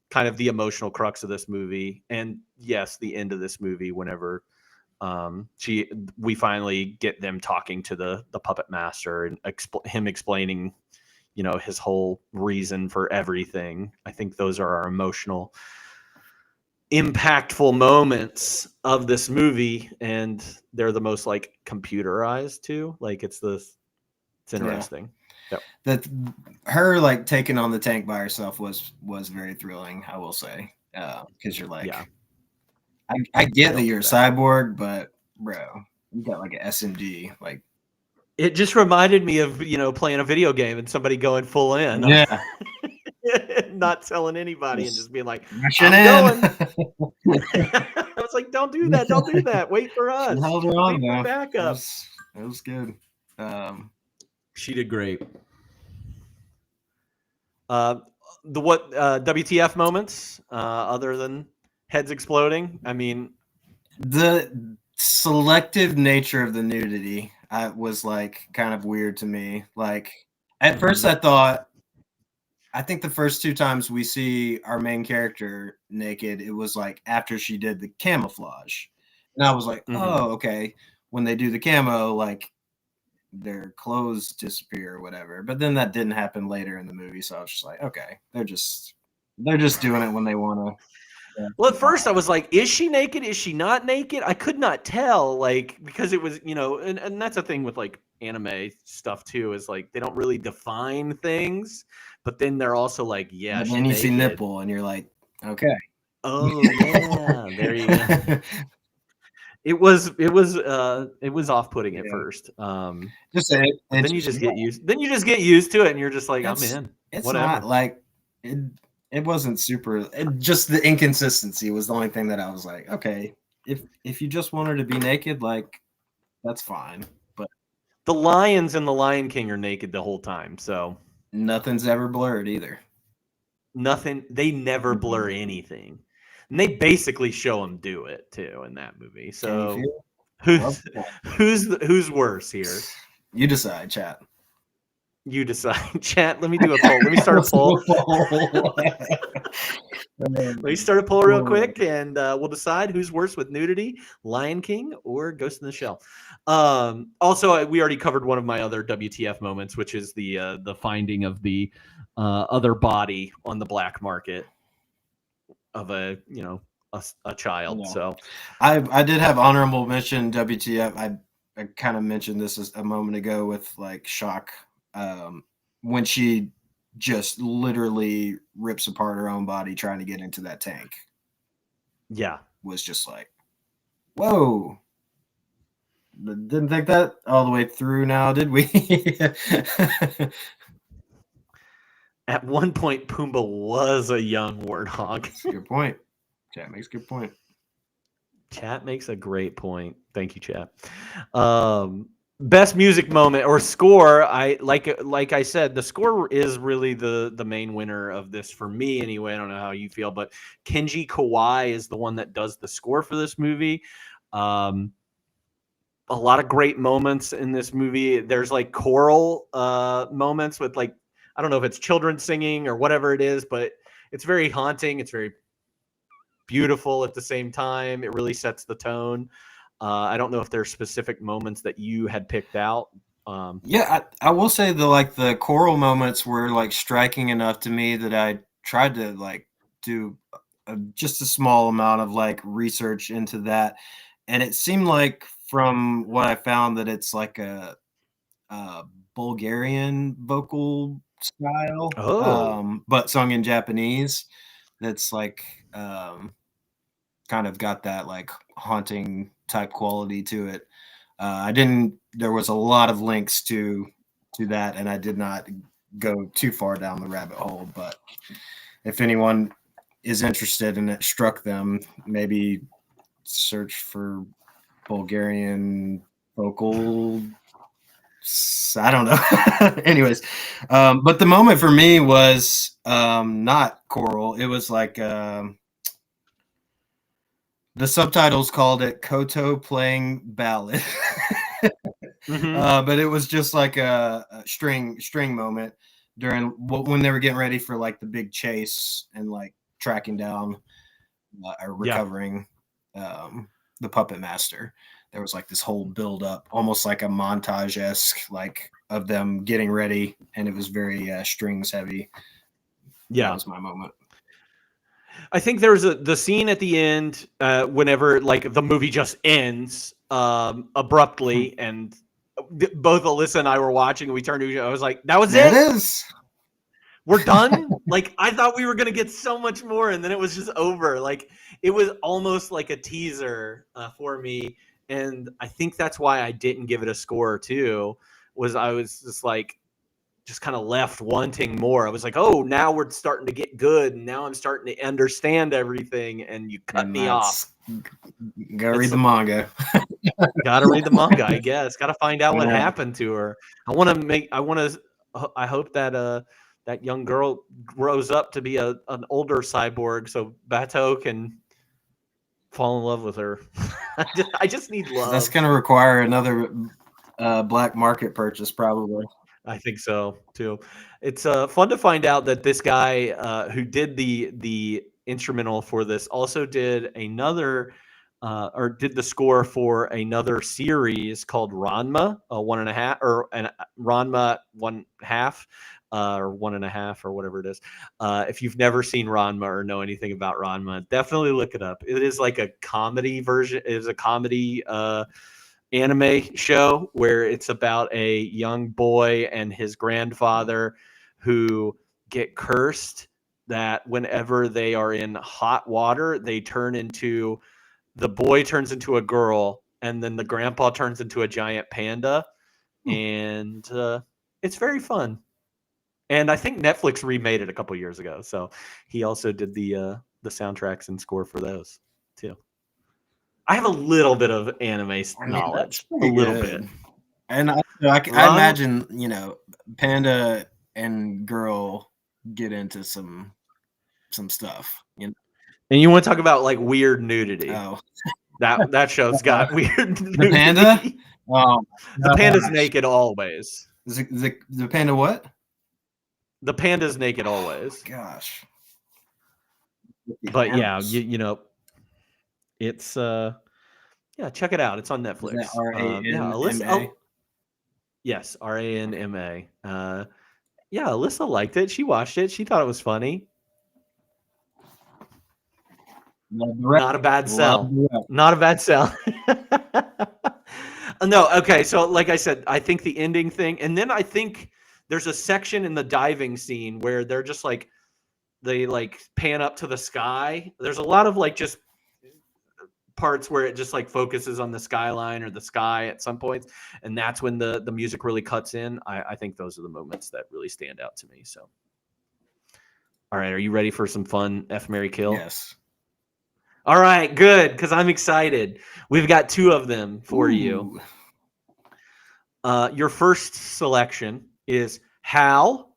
kind of the emotional crux of this movie, and yes, the end of this movie whenever. We finally get them talking to the puppet master and him explaining, you know, his whole reason for everything. I think those are our emotional, impactful moments of this movie, and they're the most like computerized too. Like it's interesting. Yeah. That her like taking on the tank by herself was very thrilling, I will say, because you're like. Yeah. I get that you're a cyborg, but bro, you got like an SMG. Like, it just reminded me of, you know, playing a video game and somebody going full in. Yeah. Not telling anybody and just being like, I'm going. I was like, don't do that. Don't do that. Wait for us. Held her on, though. Backup. It was good. She did great. WTF moments other than heads exploding? I mean, the selective nature of the nudity was like kind of weird to me. Like at first I think the first 2 times we see our main character naked, it was like after she did the camouflage. And I was like, oh, okay. When they do the camo, like their clothes disappear or whatever. But then that didn't happen later in the movie. So I was just like, okay, they're just doing it when they want to. Well, at first I was like, is she naked? Is she not naked? I could not tell, like, because it was, and that's a thing with like anime stuff too, is like they don't really define things, but then they're also like, yeah, And she's then you see naked. nipple, and you're like, okay. Oh yeah, there you go. It was off-putting at first. Just say it. Then you just get used. Then you just get used to it, and you're just like, I'm in. It's Whatever. not like it wasn't super. Just the inconsistency was the only thing that I was like, okay, if you just want her to be naked, like that's fine. But the lions and the Lion King are naked the whole time, so nothing's ever blurred either. Nothing. They never blur anything, and they basically show them do it too in that movie. So who's worse here? You decide, chat. You decide. Chat, let me do a poll. Let me start a poll. Let me start a poll real quick, and we'll decide who's worse with nudity, Lion King or Ghost in the Shell. Also, we already covered one of my other WTF moments, which is the finding of the other body on the black market of a child. Yeah. So I did have honorable mention WTF. I kind of mentioned this a moment ago with like Shock. When she just literally rips apart her own body trying to get into that tank. Yeah. Was just like, whoa. Didn't think that all the way through now, did we? At one point, Pumbaa was a young warthog. That's a good point. Chat makes a good point. Chat makes a great point. Thank you, chat. Best music moment or score. I like I said, the score is really the main winner of this for me anyway. I don't know how you feel, but Kenji Kawai is the one that does the score for this movie. A lot of great moments in this movie. There's like choral moments with like, I don't know if it's children singing or whatever it is, but it's very haunting. It's very beautiful at the same time. It really sets the tone. I don't know if there's specific moments that you had picked out. Yeah, I will say the choral moments were like striking enough to me that I tried to like do just a small amount of like research into that, and it seemed like from what I found that it's like a Bulgarian vocal style, but sung in Japanese. That's like kind of got that like haunting type quality to it. There was a lot of links to that, and I did not go too far down the rabbit hole, but if anyone is interested and it struck them, maybe search for Bulgarian vocal. I don't know. Anyways, but the moment for me was not choral. It was like the subtitles called it Koto playing ballad. But it was just like a string moment during when they were getting ready for like the big chase and like tracking down or recovering the puppet master. There was like this whole build up, almost like a montage-esque, like of them getting ready, and it was very strings heavy. Yeah, that was my moment. I think there's the scene at the end whenever like the movie just ends abruptly, and both Alyssa and I were watching, and we turned to each other. I was like, "That was it. It is. We're done." Like I thought we were gonna get so much more, and then it was just over. Like it was almost like a teaser for me, and I think that's why I didn't give it a score too. Was I was just kind of left wanting more. I was like, oh, now we're starting to get good. And now I'm starting to understand everything. And you cut me off. Gotta read the manga. Gotta read the manga, I guess. Gotta find out what happened to her. I hope that that young girl grows up to be an older cyborg so Batou can fall in love with her. I just need love. That's going to require another black market purchase, probably. I think so too. It's fun to find out that this guy who did the instrumental for this also did another or did the score for another series called Ranma, Ranma 1/2, or 1.5, or whatever it is. If you've never seen Ranma or know anything about Ranma, definitely look it up. It is like a comedy version. It is a comedy anime show where it's about a young boy and his grandfather who get cursed that whenever they are in hot water, the boy turns into a girl, and then the grandpa turns into a giant panda. And it's very fun. And I think Netflix remade it a couple years ago. So he also did the soundtracks and score for those too. I have a little bit of anime knowledge. A little bit. And I imagine, panda and girl get into some stuff. And you want to talk about like weird nudity? Oh, that show's got weird. The panda? Oh, the panda's naked always. The panda what? The panda's naked always. Gosh. But yeah, it's check it out. It's on Netflix. Is that Ranma? Yes, Ranma. Alyssa liked it. She watched it. She thought it was funny. Not a bad sell. Not a bad sell. No, okay. So like I said, I think the ending thing, and then I think there's a section in the diving scene where they're just like, they like pan up to the sky. There's a lot of like just parts where it just like focuses on the skyline or the sky at some points, and that's when the music really cuts in. I think those are the moments that really stand out to me. So, all right, are you ready for some fun F, Marry, Kill? Yes. All right, good, because I'm excited. We've got two of them for you. Your first selection is Hal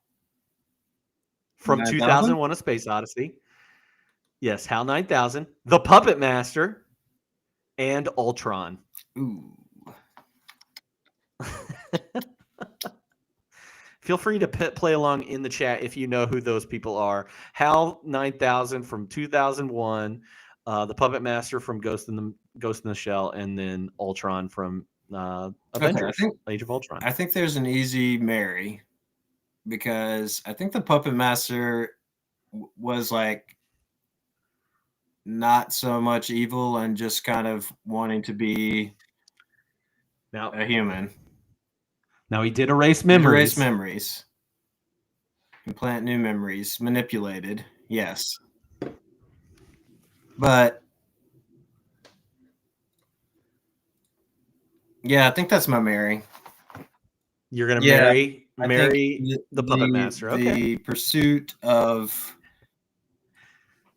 from 2001: A Space Odyssey. Yes, Hal 9000, The Puppet Master, and Ultron. Ooh. Feel free to play along in the chat if you know who those people are. Hal 9000 from 2001, The Puppet Master from Ghost in the Shell, and then Ultron from Avengers, Age of Ultron. I think there's an easy marry, because I think the Puppet Master was like not so much evil and just kind of wanting to be a human. Now he did erase memories. Implant new memories. Manipulated. Yes. But yeah, I think that's my marry. You're going to marry the Puppet Master. Okay. The pursuit of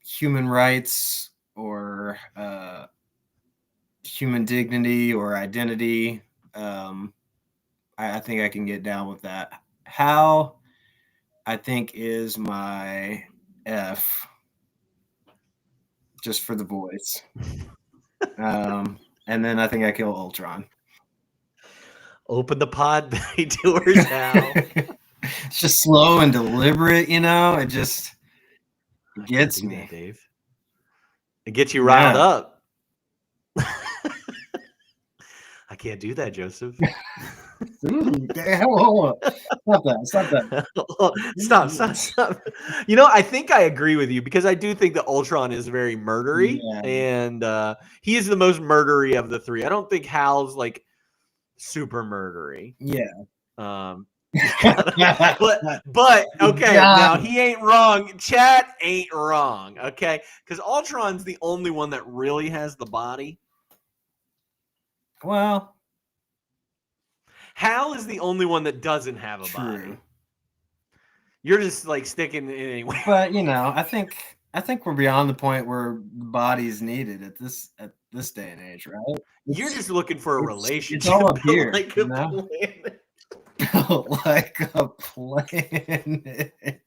human rights or human dignity or identity. I think I can get down with that. Hal, I think, is my F, just for the voice. And then I think I kill Ultron. Open the pod bay doors, Hal. It's just slow and deliberate, it just gets me. That, Dave. It gets you riled up. I can't do that, Joseph. Hold on. Stop that. Stop. I think I agree with you, because I do think that Ultron is very murdery, and he is the most murdery of the three. I don't think Hal's like super murdery. Yeah. But okay, now he ain't wrong. Chat ain't wrong, okay? Because Ultron's the only one that really has the body. Well, Hal is the only one that doesn't have a body. You're just like sticking it anyway. But I think we're beyond the point where the body's needed at this day and age, right? You're just looking for a relationship. It's all up here, like a planet. Like a planet.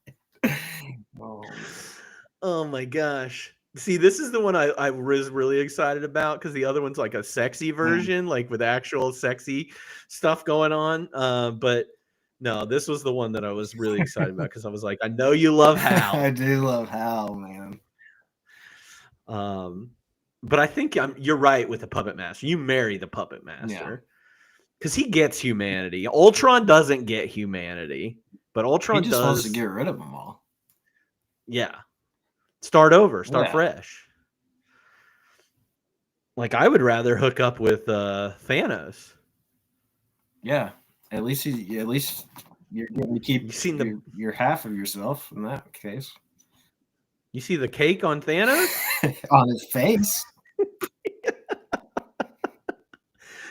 Oh my gosh. See, this is the one I was really excited about, because the other one's like a sexy version, like with actual sexy stuff going on. But no, this was the one that I was really excited about, because I was like, I know you love Hal. I do love Hal, man. But I think you're right with the puppet master. You marry the puppet master because he gets humanity. Ultron doesn't get humanity, but Ultron He just does. wants to get rid of them all. Yeah, start over, start fresh. Like I would rather hook up with Thanos. Yeah, at least you're getting to keep your half of yourself in that case. You see the cake on Thanos? On his face.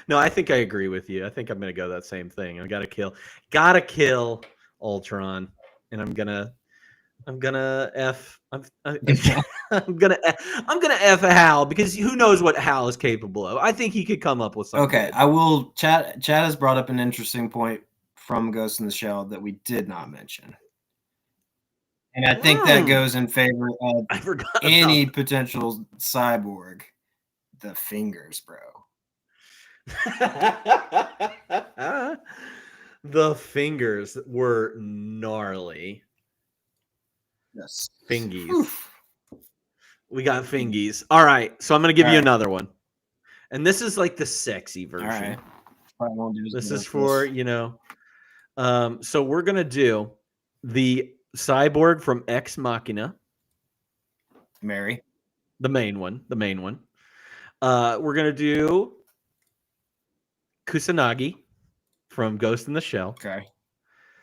No, I think I agree with you. I think I'm gonna go that same thing. I gotta kill Ultron, and I'm gonna F Hal because who knows what Hal is capable of. I think he could come up with something. Okay, I will. Chad has brought up an interesting point from Ghost in the Shell that we did not mention, and I think that goes in favor of any potential cyborg. The fingers, bro. The fingers were gnarly. Yes. Fingies. Oof. We got fingies. All right. So I'm going to give you another one. And this is like the sexy version. All right. This is for, so we're going to do the cyborg from Ex Machina. Mary. The main one. We're going to do Kusanagi from Ghost in the Shell. Okay.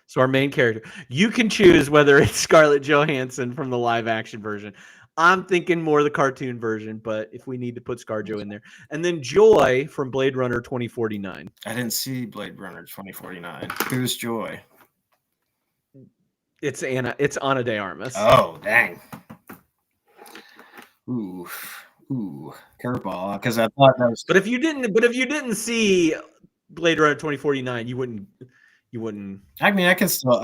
So our main character. You can choose whether it's Scarlett Johansson from the live action version. I'm thinking more the cartoon version, but if we need to put ScarJo in there. And then Joy from Blade Runner 2049. I didn't see Blade Runner 2049. Who's Joy? It's Ana de Armas. Oh, dang. Ooh, curveball. Because I thought that was. But if you didn't see Blade Runner 2049, you wouldn't. I mean, I can still.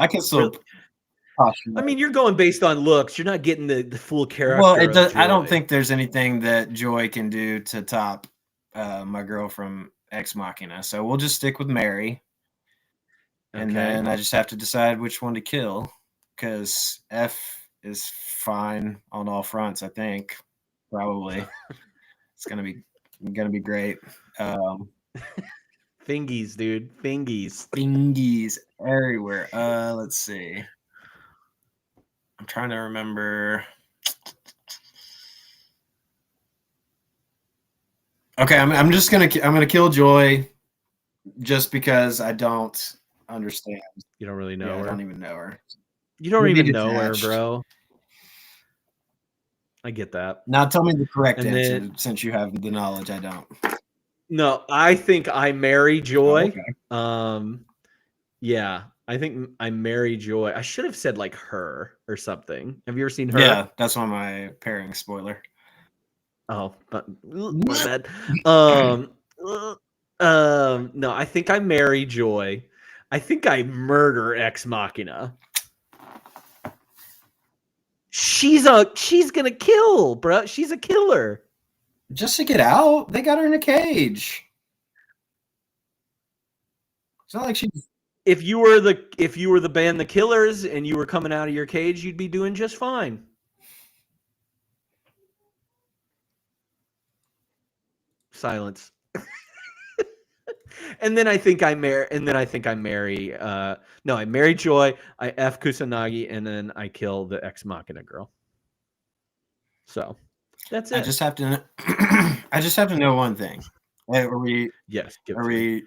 I mean, you're going based on looks. You're not getting the full character. Well, it does. I don't think there's anything that Joy can do to top my girl from Ex Machina. So we'll just stick with Mary, and then I just have to decide which one to kill, because F is fine on all fronts. I think probably it's gonna be great. Fingies, dude. Fingies everywhere. Let's see. I'm trying to remember. Okay, I'm gonna kill Joy, just because I don't understand. You don't really know her. I don't even know her. You don't even know her, bro. I get that. Now tell me the correct answer, since you have the knowledge. I don't. No, I think I marry Joy. Oh, okay. Yeah, I think I marry Joy. I should have said like her or something. Have you ever seen her? Yeah, that's one of my pairing spoiler. Oh, but bad. No, I think I marry Joy. I think I murder Ex Machina. She's gonna kill, bro. She's a killer. Just to get out, they got her in a cage. It's not like she's. If you were the band The Killers and you were coming out of your cage, you'd be doing just fine. Silence. And then I think I marry. I marry Joy. I F Kusanagi, and then I kill the Ex Machina girl. So that's it. I just have to know one thing. Are we? Yes. Are we?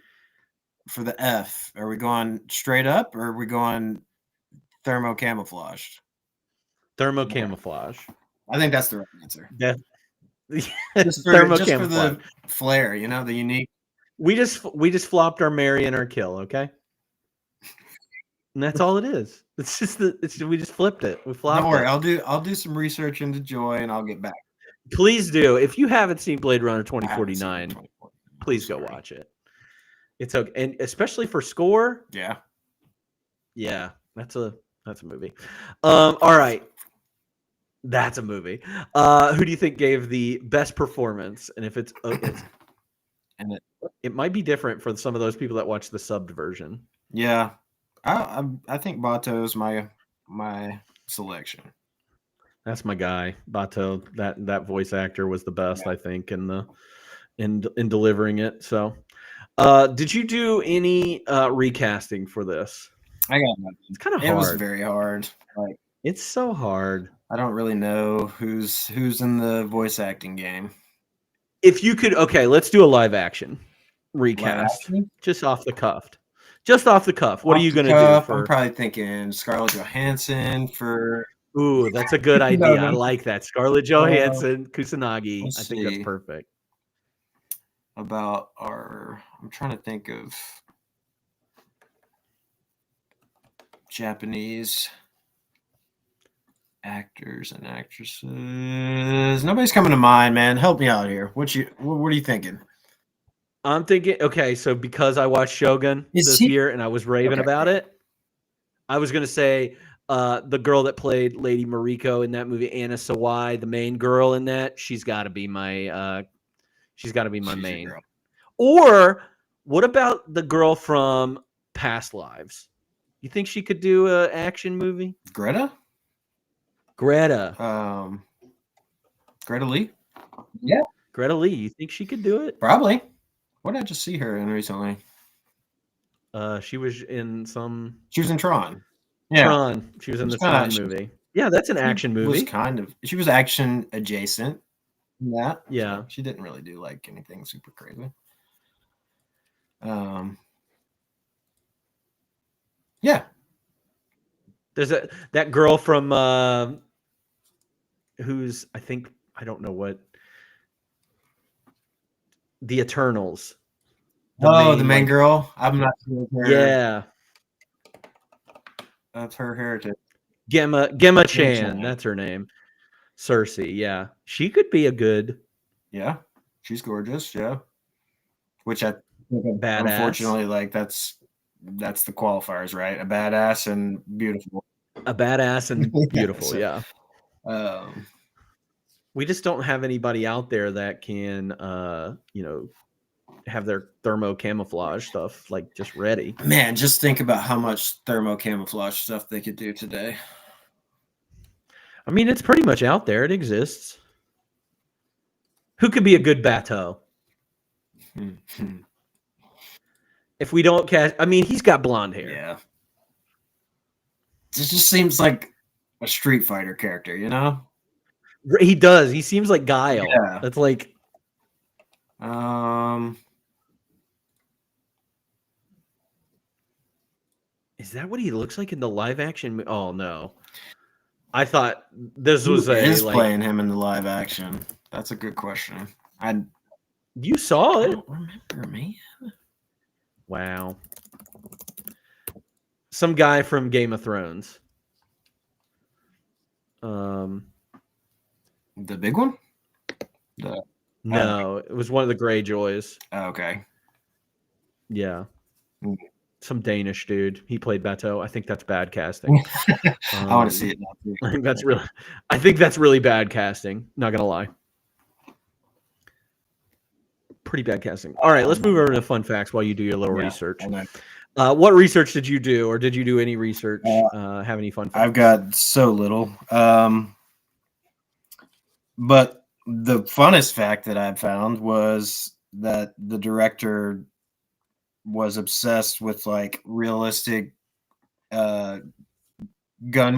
For the F, are we going straight up, or are we going thermo camouflaged? Thermo camouflage. I think that's the right answer. Yeah. Just for the flair, the unique. We just flopped our marry and our kill, okay? And that's all it is. It's just we just flipped it. We flopped. Don't worry, I'll do some research into Joy and I'll get back. Please do. If you haven't seen Blade Runner 2049, please go watch it. It's okay, and especially for score. Yeah, that's a movie. All right, that's a movie. Who do you think gave the best performance? And if it might be different for some of those people that watch the subbed version. Yeah, I think Bato's my selection. That's my guy, Bato. That voice actor was the best, I think, in delivering it. So, did you do any recasting for this? I got nothing. It's kind of hard. It was very hard. Like, it's so hard. I don't really know who's in the voice acting game. If you could, okay, let's do a live action recast, just off the cuff. Just off the cuff. What are you going to do? For... I'm probably thinking Scarlett Johansson for. Ooh, that's a good idea. I like that. Scarlett Johansson, Kusanagi. I think that's perfect. About I'm trying to think of Japanese actors and actresses. Nobody's coming to mind, man. Help me out here. What are you thinking? I'm thinking, okay, so because I watched Shogun this year and I was raving about it, I was going to say the girl that played Lady Mariko in that movie, Anna Sawai, the main girl in that, she's got to be my main. Or what about the girl from Past Lives? You think she could do an action movie? Greta Lee? Yeah. Greta Lee, you think she could do it? Probably. What did I just see her in recently? She was in She was in Tron. Yeah. Tron. She was in the Tron movie. Yeah, that's an action movie. She was action adjacent. Yeah. She didn't really do like anything super crazy. Yeah. There's that girl from who's I don't know what The Eternals. The main girl. I'm not sure. Yeah. That's her heritage. Gemma Chan. That's her name. Cersei. Yeah. She could be a good. Yeah. She's gorgeous. Yeah. Which I badass. Unfortunately, like that's the qualifiers, right? A badass and beautiful. A badass and beautiful. Yeah. We just don't have anybody out there that can, have their thermo camouflage stuff like just ready. Man, just think about how much thermo camouflage stuff they could do today. I mean, it's pretty much out there. It exists. Who could be a good Bato? If we don't cast, I mean, he's got blonde hair. Yeah. It just seems like a Street Fighter character, you know? He does. He seems like Guile. Yeah. That's like. Is that what he looks like in the live action? Oh no, I thought this was playing him in the live action. That's a good question. You saw it. I don't remember, man. Wow. Some guy from Game of Thrones. The big one? No, it was one of the Greyjoys. Oh, okay. Yeah. Some Danish dude. He played Bato. I think that's bad casting. I want to see it now too. I think that's really bad casting. Not gonna lie. Pretty bad casting. All right, let's move over to fun facts while you do your little research. What research did you do, or did you do any research? Have any fun facts? I've got so little. But the funnest fact that I found was that the director was obsessed with like realistic gun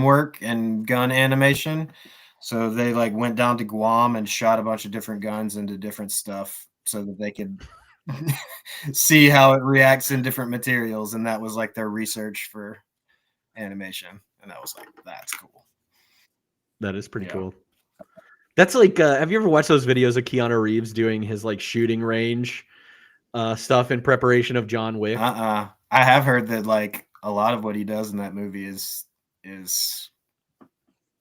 work and gun animation. So they like went down to Guam and shot a bunch of different guns into different stuff so that they could see how it reacts in different materials. And that was like their research for animation. And I was like, that's cool. That is pretty cool. That's like, have you ever watched those videos of Keanu Reeves doing his like shooting range stuff in preparation of John Wick? I have heard that like a lot of what he does in that movie is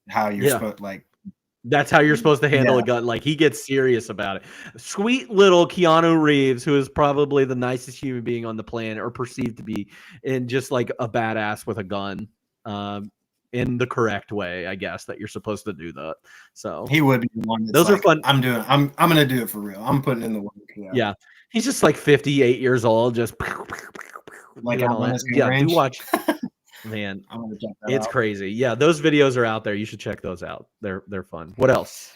how you're supposed like. That's how you're supposed to handle a gun. Like he gets serious about it. Sweet little Keanu Reeves, who is probably the nicest human being on the planet, or perceived to be, and just like a badass with a gun. In the correct way, I guess, that you're supposed to do that. So he would be the one. Those are fun. I'm gonna do it for real. I'm putting in the work. Yeah. He's just like 58 years old, just like do watch. Man, I'm gonna check that it's out. crazy. Yeah, those videos are out there. You should check those out. They're fun. What else?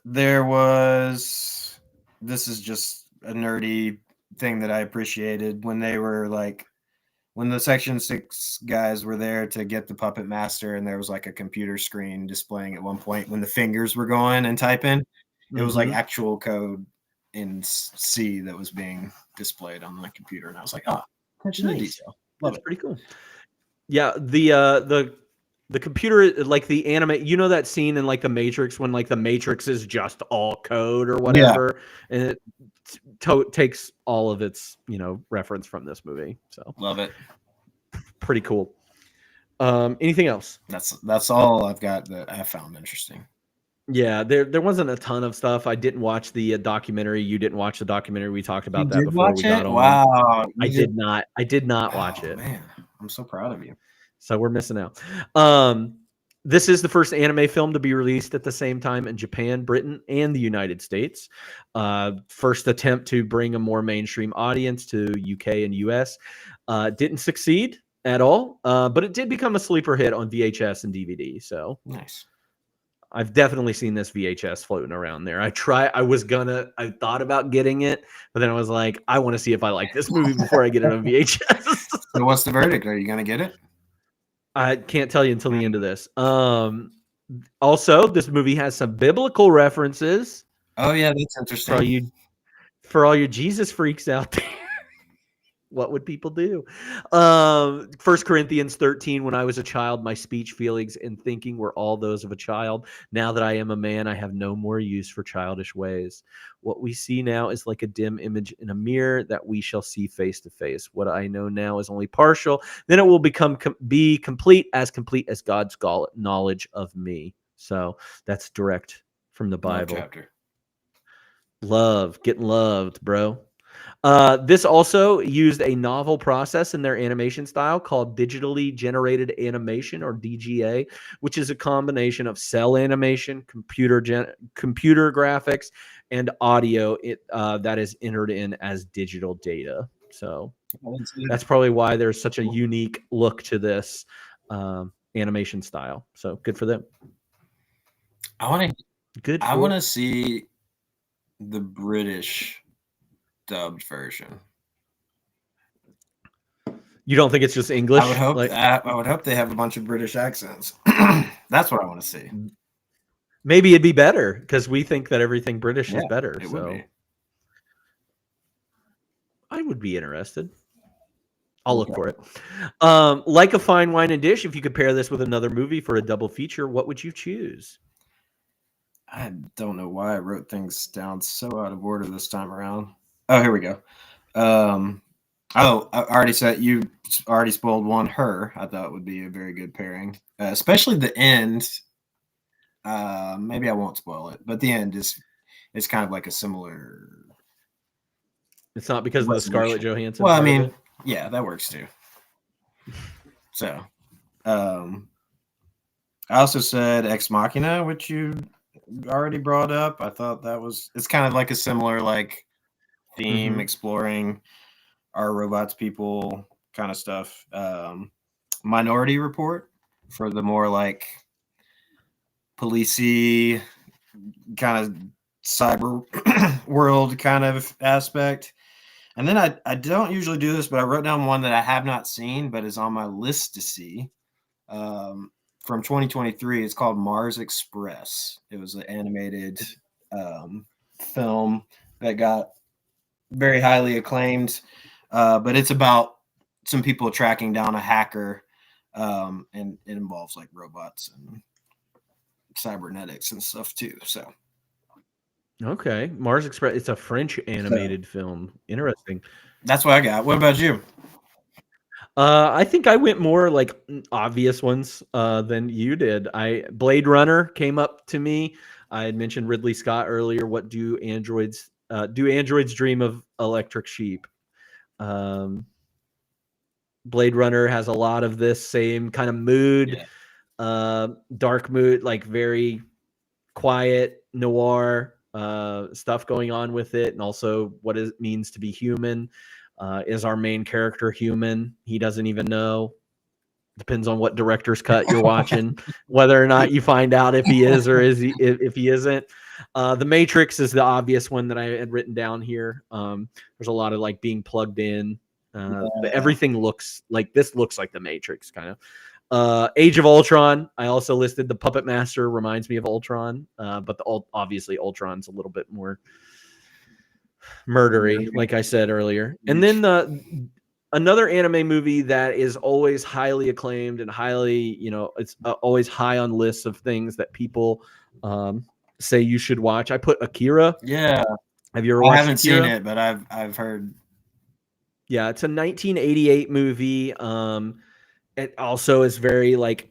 There was. This is just a nerdy thing that I appreciated when they were like, when the Section 6 guys were there to get the Puppet Master, and there was like a computer screen displaying at one point when the fingers were going and typing. It was like actual code in C that was being displayed on the computer, and I was like, "Oh, attention to detail, love it." Pretty cool. Yeah, the computer, like the anime, you know that scene in like the Matrix when like the Matrix is just all code or whatever, and it takes all of its reference from this movie. So love it. Pretty cool. Anything else? That's all I've got that I found interesting. Yeah, there wasn't a ton of stuff. I didn't watch the documentary. You didn't watch the documentary. We talked about that before we got on. Wow, I did not watch it. Man, I'm so proud of you. So we're missing out. This is the first anime film to be released at the same time in Japan, Britain, and the United States. First attempt to bring a more mainstream audience to UK and US. Didn't succeed at all, but it did become a sleeper hit on VHS and DVD. So nice. I've definitely seen this VHS floating around there. I thought about getting it, but then I was like, I want to see if I like this movie before I get it on VHS. So what's the verdict? Are you going to get it? I can't tell you until the end of this. Also, this movie has some biblical references. Oh yeah, that's interesting. For all you Jesus freaks out there. What would people do? 1 Corinthians 13, when I was a child, my speech, feelings, and thinking were all those of a child. Now that I am a man, I have no more use for childish ways. What we see now is like a dim image in a mirror that we shall see face to face. What I know now is only partial. Then it will be complete as God's knowledge of me. So that's direct from the Bible. Chapter. Love, getting loved, bro. This also used a novel process in their animation style called digitally generated animation, or DGA, which is a combination of cell animation, computer graphics, and audio that is entered in as digital data. So that's probably why there's such a unique look to this animation style. So good for them. I want to see the British dubbed version. You don't think it's just English? I would hope they have a bunch of British accents. That's what I want to see. Maybe it'd be better because we think that everything British is better. It so would be. I would be interested. I'll look for it. Like a Fine Wine and Dish, if you could pair this with another movie for a double feature, what would you choose? I don't know why I wrote things down so out of order this time around. Oh, here we go. I already said, you already spoiled one. Her, I thought would be a very good pairing, especially the end. Maybe I won't spoil it, but the end is kind of like a similar. It's not because of the Scarlett Johansson. Well, I mean, yeah, that works too. So, I also said Ex Machina, which you already brought up. I thought it's kind of like a similar like theme, exploring our robots, people kind of stuff. Minority Report for the more like policey kind of cyber world kind of aspect. And then I don't usually do this, but I wrote down one that I have not seen, but is on my list to see. From 2023, it's called Mars Express. It was an animated film that got very highly acclaimed, but it's about some people tracking down a hacker, and it involves like robots and cybernetics and stuff too. So, okay, Mars Express. It's a French animated film. Interesting. That's what I got. What about you? I think I went more like obvious ones than you did. Blade Runner came up to me. I had mentioned Ridley Scott earlier. What do androids dream of electric sheep? Blade Runner has a lot of this same kind of mood, dark mood, like very quiet noir stuff going on with it, and also what it means to be human. Is our main character human? He doesn't even know. Depends on what director's cut you're watching, whether or not you find out if he is or if he isn't. The Matrix is the obvious one that I had written down here. There's a lot of like being plugged in. Everything looks like the Matrix kind of. Age of Ultron. I also listed the Puppet Master reminds me of Ultron, but obviously Ultron's a little bit more murdery, like I said earlier. And then another anime movie that is always highly acclaimed and highly, it's always high on lists of things that people say you should watch. I put Akira. Yeah. Have you ever watched I haven't Akira? seen it, but I've heard. Yeah, it's a 1988 movie. It also is very like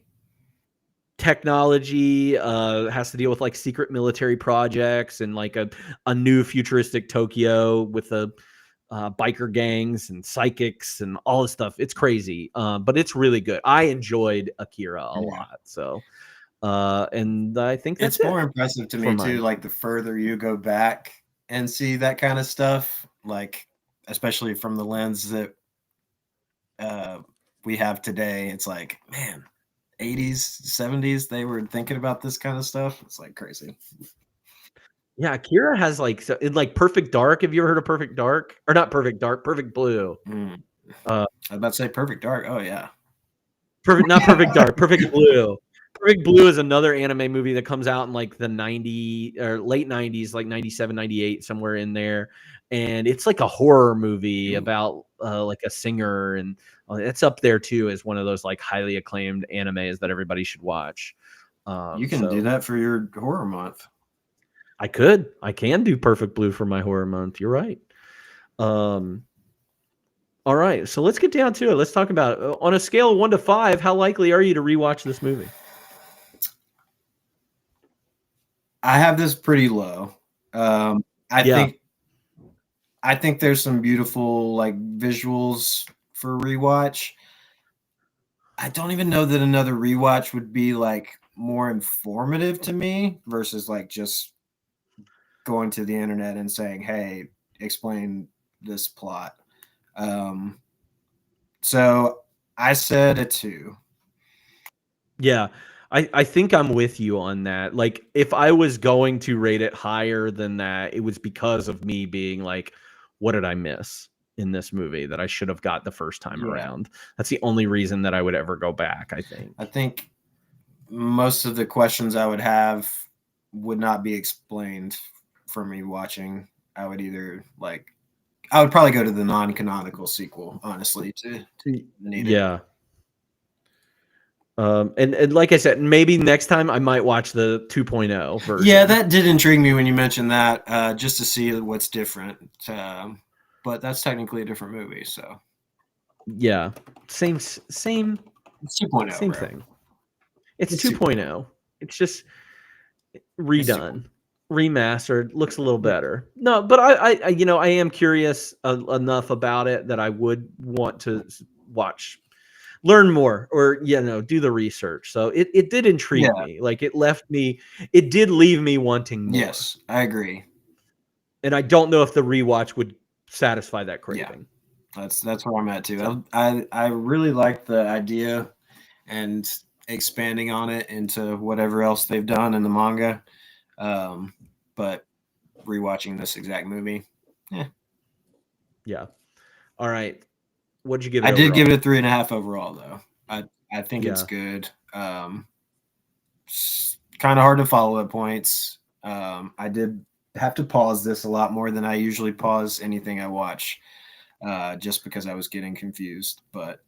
technology, has to deal with like secret military projects and like a new futuristic Tokyo with biker gangs and psychics and all this stuff. It's crazy, but it's really good. I enjoyed Akira a lot. So, and I think it's more impressive to me too. Like the further you go back and see that kind of stuff, like especially from the lens that we have today, it's like, man, 80s, 70s, they were thinking about this kind of stuff. It's like crazy. Yeah, Akira has like Perfect Dark. Have you ever heard of Perfect Dark? Or not Perfect Dark, Perfect Blue. I was about to say Perfect Dark. Oh yeah. Not Perfect Dark, Perfect Blue. Perfect Blue is another anime movie that comes out in like the 90s or late 90s, like 97, 98, somewhere in there. And it's like a horror movie about like a singer, and it's up there too as one of those like highly acclaimed animes that everybody should watch. You can do that for your horror month. I can do Perfect Blue for my horror month. You're right. All right, so let's get down to it. Let's talk about on a scale of 1 to 5, how likely are you to rewatch this movie? I have this pretty low. I think there's some beautiful like visuals for rewatch. I don't even know that another rewatch would be like more informative to me versus like just going to the internet and saying, hey, explain this plot. So I said a 2. Yeah, I think I'm with you on that. Like, if I was going to rate it higher than that, it was because of me being like, what did I miss in this movie that I should have got the first time around? That's the only reason that I would ever go back, I think. I think most of the questions I would have would not be explained for me watching. I would probably go to the non-canonical sequel, honestly, to need it. Yeah. And like I said, maybe next time I might watch the 2.0 version. Yeah, that did intrigue me when you mentioned that, just to see what's different. But that's technically a different movie, so. Yeah, same. It's 2.0, same thing. It's 2.0. It's just redone, remastered, looks a little better. No, but I am curious enough about it that I would want to learn more, or do the research. So it did intrigue me. Like it did leave me wanting more. Yes, I agree. And I don't know if the rewatch would satisfy that craving. Yeah, that's where I'm at too. I really like the idea and expanding on it into whatever else they've done in the manga. But rewatching this exact movie, yeah. All right. What'd you give it? I did give it a 3.5 overall, though. I think it's good. Kind of hard to follow at points. I did have to pause this a lot more than I usually pause anything I watch, just because I was getting confused. But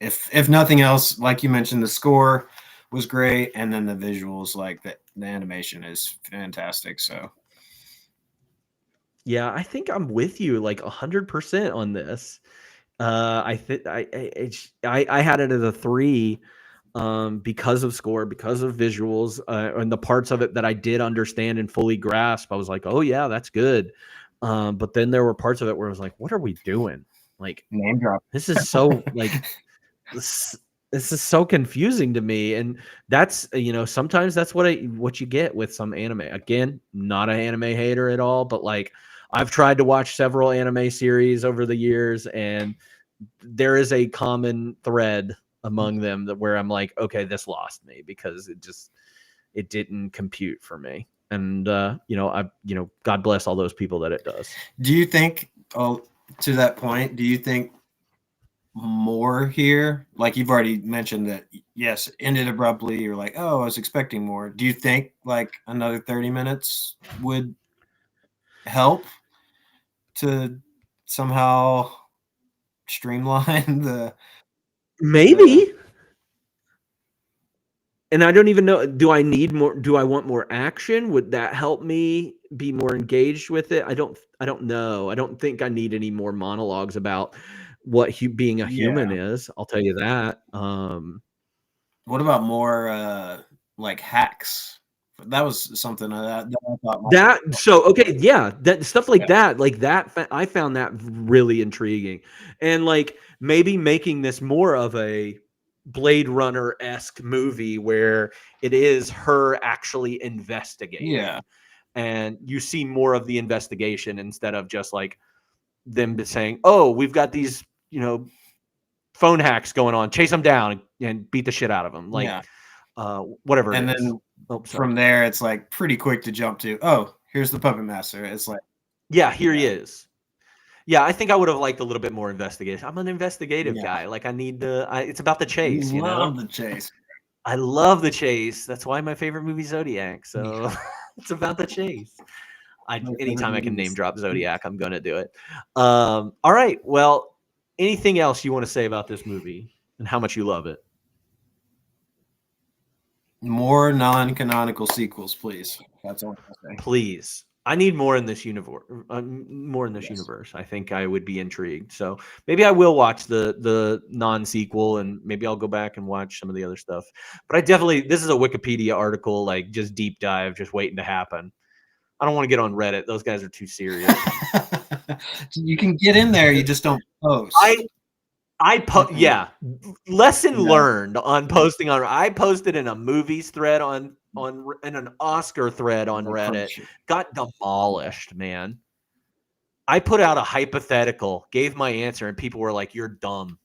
if nothing else, like you mentioned, the score was great, and then the visuals, like the animation is fantastic. So. Yeah, I think I'm with you like 100% on this. I had it as a 3 because of score, because of visuals, and the parts of it that I did understand and fully grasp. I was like, oh yeah, that's good. But then there were parts of it where I was like, what are we doing? Like, name drop. This is so like this is so confusing to me, and that's sometimes that's what you get with some anime. Again, not an anime hater at all, but like I've tried to watch several anime series over the years, and there is a common thread among them that where I'm like, okay, this lost me because it didn't compute for me. And God bless all those people that it does. Do you think, to that point, do you think more here? Like you've already mentioned that, yes, it ended abruptly. You're like, oh, I was expecting more. Do you think like another 30 minutes would help to somehow streamline the maybe? And I don't even know, do I need more? Do I want more action? Would that help me be more engaged with it? I don't know. I don't think I need any more monologues about what being a human is. I'll tell you that. What about more like hacks? That was something that I thought. That stuff like that. I found that really intriguing, and like maybe making this more of a Blade Runner-esque movie where it is her actually investigating. Yeah. And you see more of the investigation instead of just like them saying, oh, we've got these, phone hacks going on, chase them down and beat the shit out of them. Like, whatever. And then from there, it's like pretty quick to jump to, oh, here's the puppet master. It's like, yeah, here he is. Yeah, I think I would have liked a little bit more investigation. I'm an investigative guy. Like I need it's about the chase. You love the chase. I love the chase. That's why my favorite movie is Zodiac. So it's about the chase. Anytime I can name drop Zodiac, I'm going to do it. All right. Well, anything else you want to say about this movie and how much you love it? More non-canonical sequels, please. That's all I'm saying. Please. I need more in this universe. Universe. I think I would be intrigued. So maybe I will watch the non-sequel, and maybe I'll go back and watch some of the other stuff. But this is a Wikipedia article, like just deep dive, just waiting to happen. I don't want to get on Reddit. Those guys are too serious. You can get in there. You just don't post. Lesson learned on posting on. I posted in a movies thread in an Oscar thread on Reddit. Got demolished, man. I put out a hypothetical, gave my answer, and people were like, "You're dumb,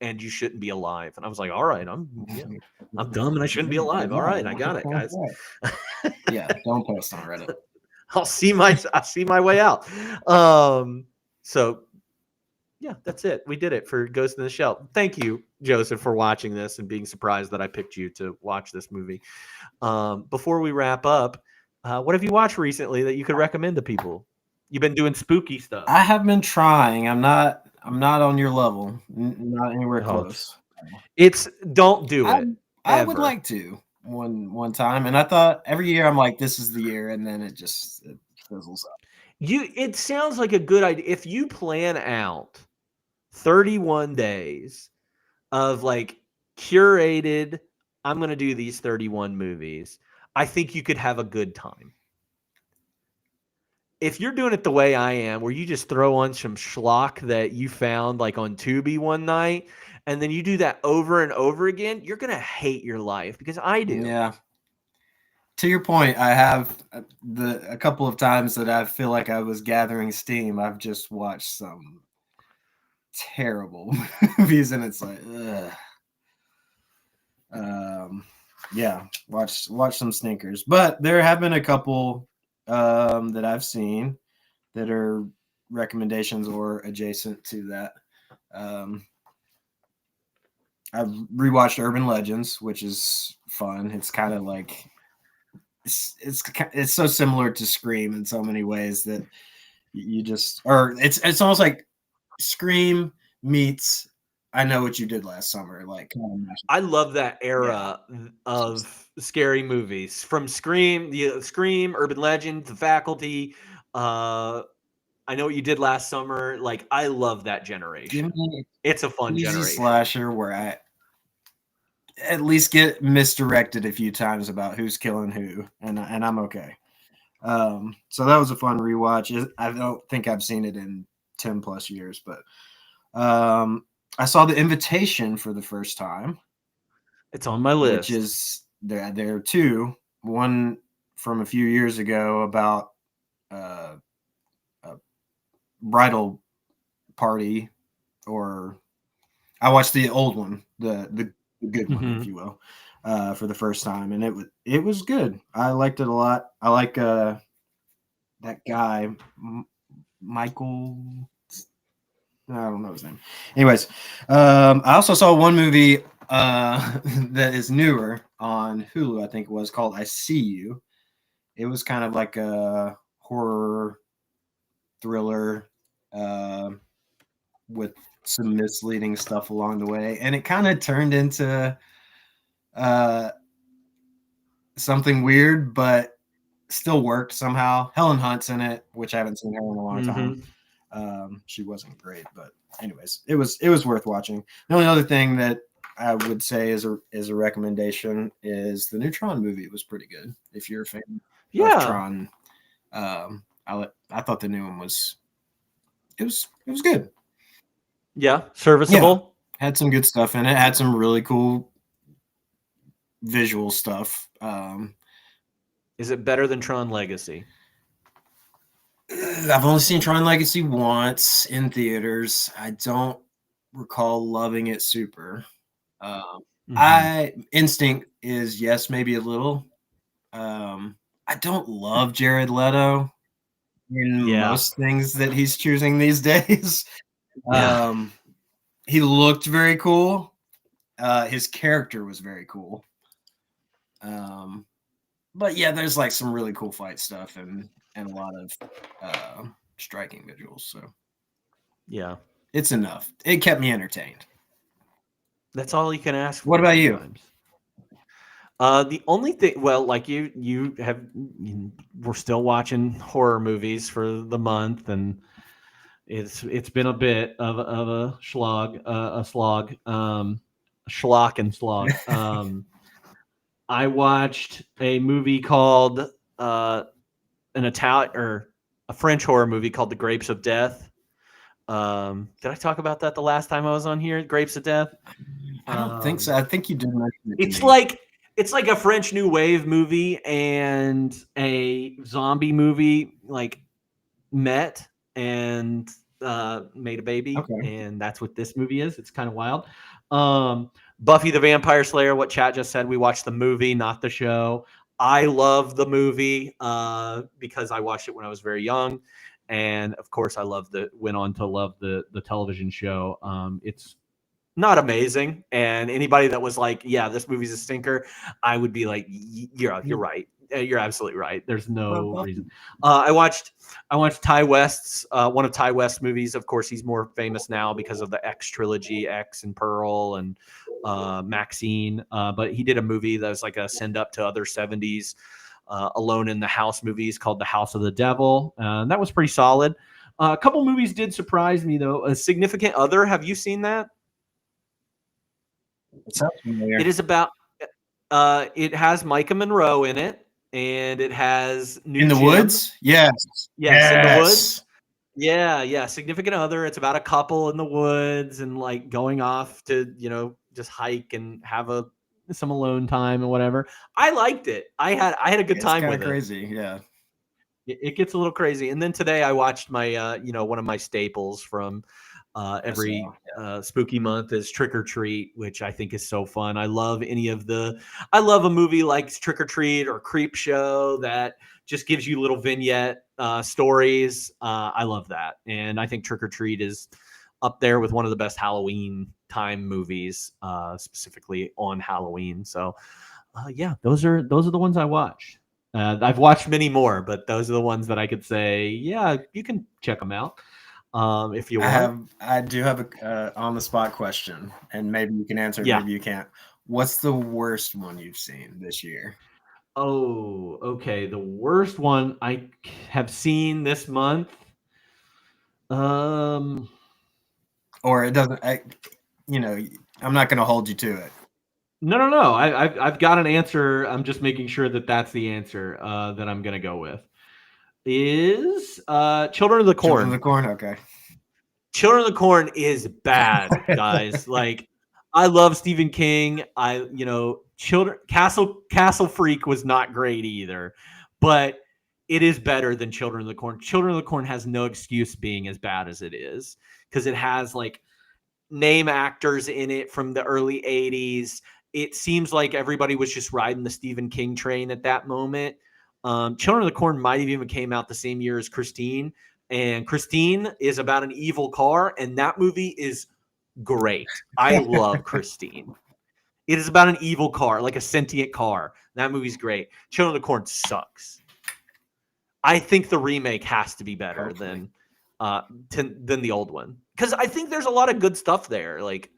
and you shouldn't be alive." And I was like, "All right, I'm dumb, and I shouldn't be alive. All right, I got it, guys." Yeah, don't post on Reddit. I'll see my way out. So. Yeah, that's it. We did it for Ghost in the Shell. Thank you, Joseph, for watching this and being surprised that I picked you to watch this movie. Before we wrap up, what have you watched recently that you could recommend to people? You've been doing spooky stuff. I have been trying. I'm not on your level. Not anywhere close. Don't do it. I would like to one time, and I thought every year I'm like, this is the year, and then it fizzles up. It sounds like a good idea if you plan out 31 days of like curated, I'm going to do these 31 movies. I think you could have a good time. If you're doing it the way I am, where you just throw on some schlock that you found like on Tubi one night, and then you do that over and over again, you're going to hate your life, because I do. Yeah. To your point, I have a couple of times that I feel like I was gathering steam. I've just watched some terrible movies, and it's like, watch some stinkers. But there have been a couple that I've seen that are recommendations or adjacent to that. I've rewatched Urban Legends, which is fun. It's kind of like it's so similar to Scream in so many ways that it's almost like Scream meets I Know What You Did Last Summer. Like, I love that era of scary movies, from Scream, Urban Legend, The Faculty. I Know What You Did Last Summer. Like, I love that generation. It's a fun generation. Slasher where I at least get misdirected a few times about who's killing who, and I'm okay. So that was a fun rewatch. I don't think I've seen it in 10 plus years, but I saw The Invitation for the first time. It's on my list. Which is there are two. One from a few years ago about a bridal party, or I watched the old one, the good one, if you will, for the first time, and it was good. I liked it a lot. I like that guy, Michael. I don't know his name. Anyways, I also saw one movie that is newer on Hulu, I think it was, called I See You. It was kind of like a horror thriller with some misleading stuff along the way, and it kind of turned into something weird, but still worked somehow. Helen Hunt's in it, which I haven't seen her in a long time. She wasn't great, but anyways, it was worth watching. The only other thing that I would say is a recommendation is the new Tron movie. It was pretty good. If you're a fan of Tron, I thought the new one was good. Yeah, serviceable. Yeah. Had some good stuff in it. Had some really cool visual stuff. Is it better than Tron Legacy? I've only seen Tron Legacy once in theaters. I don't recall loving it super. Instinct is yes, maybe a little. I don't love Jared Leto in most things that he's choosing these days. He looked very cool. His character was very cool. But yeah, there's like some really cool fight stuff and a lot of striking visuals. So yeah, it's enough. It kept me entertained. That's all you can ask for. What about you? The only thing, well, like we're still watching horror movies for the month, and it's been a bit of a slog. I watched a movie called a French horror movie called The Grapes of Death. Did I talk about that the last time I was on here? Grapes of Death? I don't think so. I think you did mention it. It's like a French New Wave movie and a zombie movie met and made a baby, and that's what this movie is. It's kind of wild. Buffy the Vampire Slayer, what Chat just said, we watched the movie, not the show. I love the movie because I watched it when I was very young, and of course I went on to love the television show. It's not amazing, and anybody that was like, yeah, this movie's a stinker, I would be like, you're right. You're absolutely right. There's no reason. I watched Ty West's one of Ty West's movies. Of course, he's more famous now because of the X trilogy, X and Pearl and Maxine. But he did a movie that was like a send up to other 70s Alone in the House movies called The House of the Devil. That was pretty solid. A couple movies did surprise me though. A Significant Other. Have you seen that? It sounds familiar. It is about. It has Micah Monroe in it. And it has In the Woods? Yes. In the Woods. Yeah. Significant Other. It's about a couple in the woods and like going off to, just hike and have some alone time and whatever. I liked it. I had a good time with it. Crazy, yeah. It gets a little crazy. And then today I watched my one of my staples from every spooky month is Trick or Treat, which I think is so fun. I love a movie like Trick or Treat or Creep Show that just gives you little vignette stories. I love that. And I think Trick or Treat is up there with one of the best Halloween time movies, specifically on Halloween. So those are the ones I watched. I've watched many more, but those are the ones that I could say, yeah, you can check them out. If you want. I do have a on the spot question, and maybe you can answer. Maybe you can't. What's the worst one you've seen this year? Oh, okay. The worst one I have seen this month. Or it doesn't. I'm not going to hold you to it. No. I've got an answer. I'm just making sure that that's the answer that I'm going to go with. Is Children of the Corn. Children of the Corn, okay. Children of the Corn is bad, guys. Like, I love Stephen King. Castle Freak was not great either, but it is better than Children of the Corn. Children of the Corn has no excuse being as bad as it is because it has like name actors in it from the early 80s. It seems like everybody was just riding the Stephen King train at that moment. Children of the Corn might have even came out the same year as Christine. And Christine is about an evil car, and that movie is great. I love Christine. It is about an evil car, like a sentient car. That movie's great. Children of the Corn sucks. I think the remake has to be better than the old one, because I think there's a lot of good stuff there, like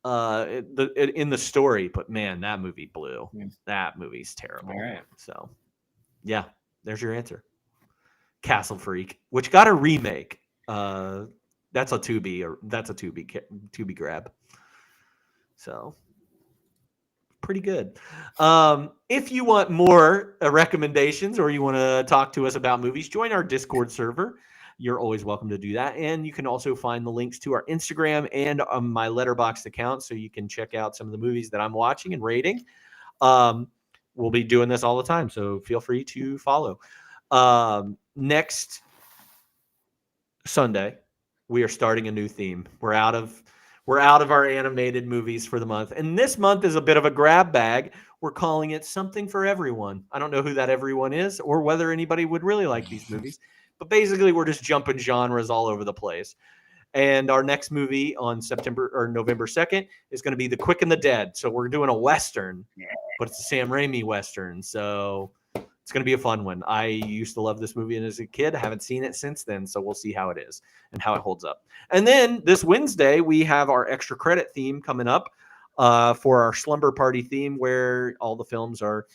in the story. But man, that movie blew. That movie's terrible. All right. So, yeah, there's your answer. Castle Freak, which got a remake. That's a Tubi grab. So pretty good. If you want more recommendations or you want to talk to us about movies, join our Discord server. You're always welcome to do that. And you can also find the links to our Instagram and my Letterboxd account, so you can check out some of the movies that I'm watching and rating. We'll be doing this all the time, so feel free to follow. Next Sunday, we are starting a new theme. We're out of our animated movies for the month. And this month is a bit of a grab bag. We're calling it Something for Everyone. I don't know who that everyone is or whether anybody would really like these movies. But basically, we're just jumping genres all over the place. And our next movie on November 2nd is going to be The Quick and the Dead. So we're doing a Western, but it's a Sam Raimi Western. So it's going to be a fun one. I used to love this movie as a kid. I haven't seen it since then, so we'll see how it is and how it holds up. And then this Wednesday, we have our extra credit theme coming up for our Slumber Party theme, where all the films are,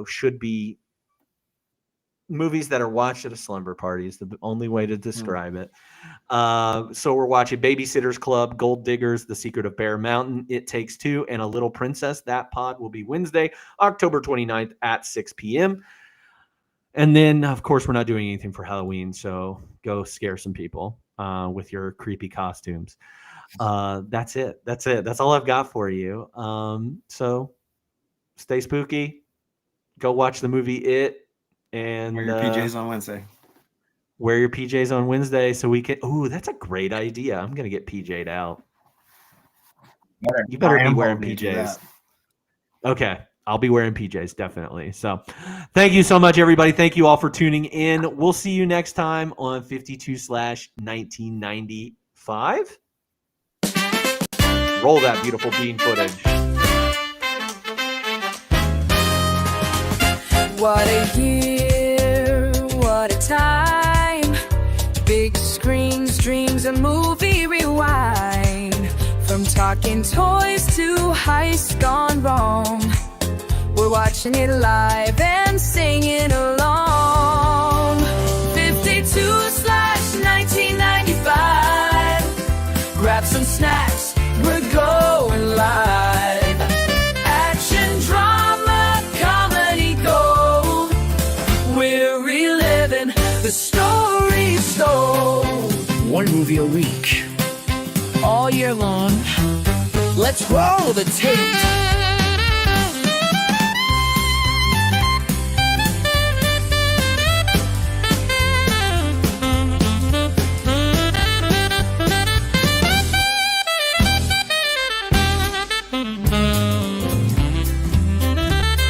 should be movies that are watched at a slumber party is the only way to describe it. So we're watching Babysitter's Club, Gold Diggers, The Secret of Bear Mountain, It Takes Two, and A Little Princess. That pod will be Wednesday, October 29th at 6 p.m. And then, of course, we're not doing anything for Halloween, so go scare some people with your creepy costumes. That's it. That's all I've got for you. So stay spooky. Go watch the movie It. And wear your PJs on Wednesday. Wear your PJs on Wednesday so we can. Ooh, that's a great idea. I'm going to get PJ'd out. You better be wearing PJs. Okay. I'll be wearing PJs, definitely. So thank you so much, everybody. Thank you all for tuning in. We'll see you next time on 52/1995. Roll that beautiful bean footage. What a year, what a time. Big screens, dreams, a movie rewind. From talking toys to heists gone wrong. We're watching it live and singing along. 52/1995. Grab some snacks, we're going live. Action, drama, comedy gold. We're reliving the stories told. One movie a week, all year long. Let's roll the tape.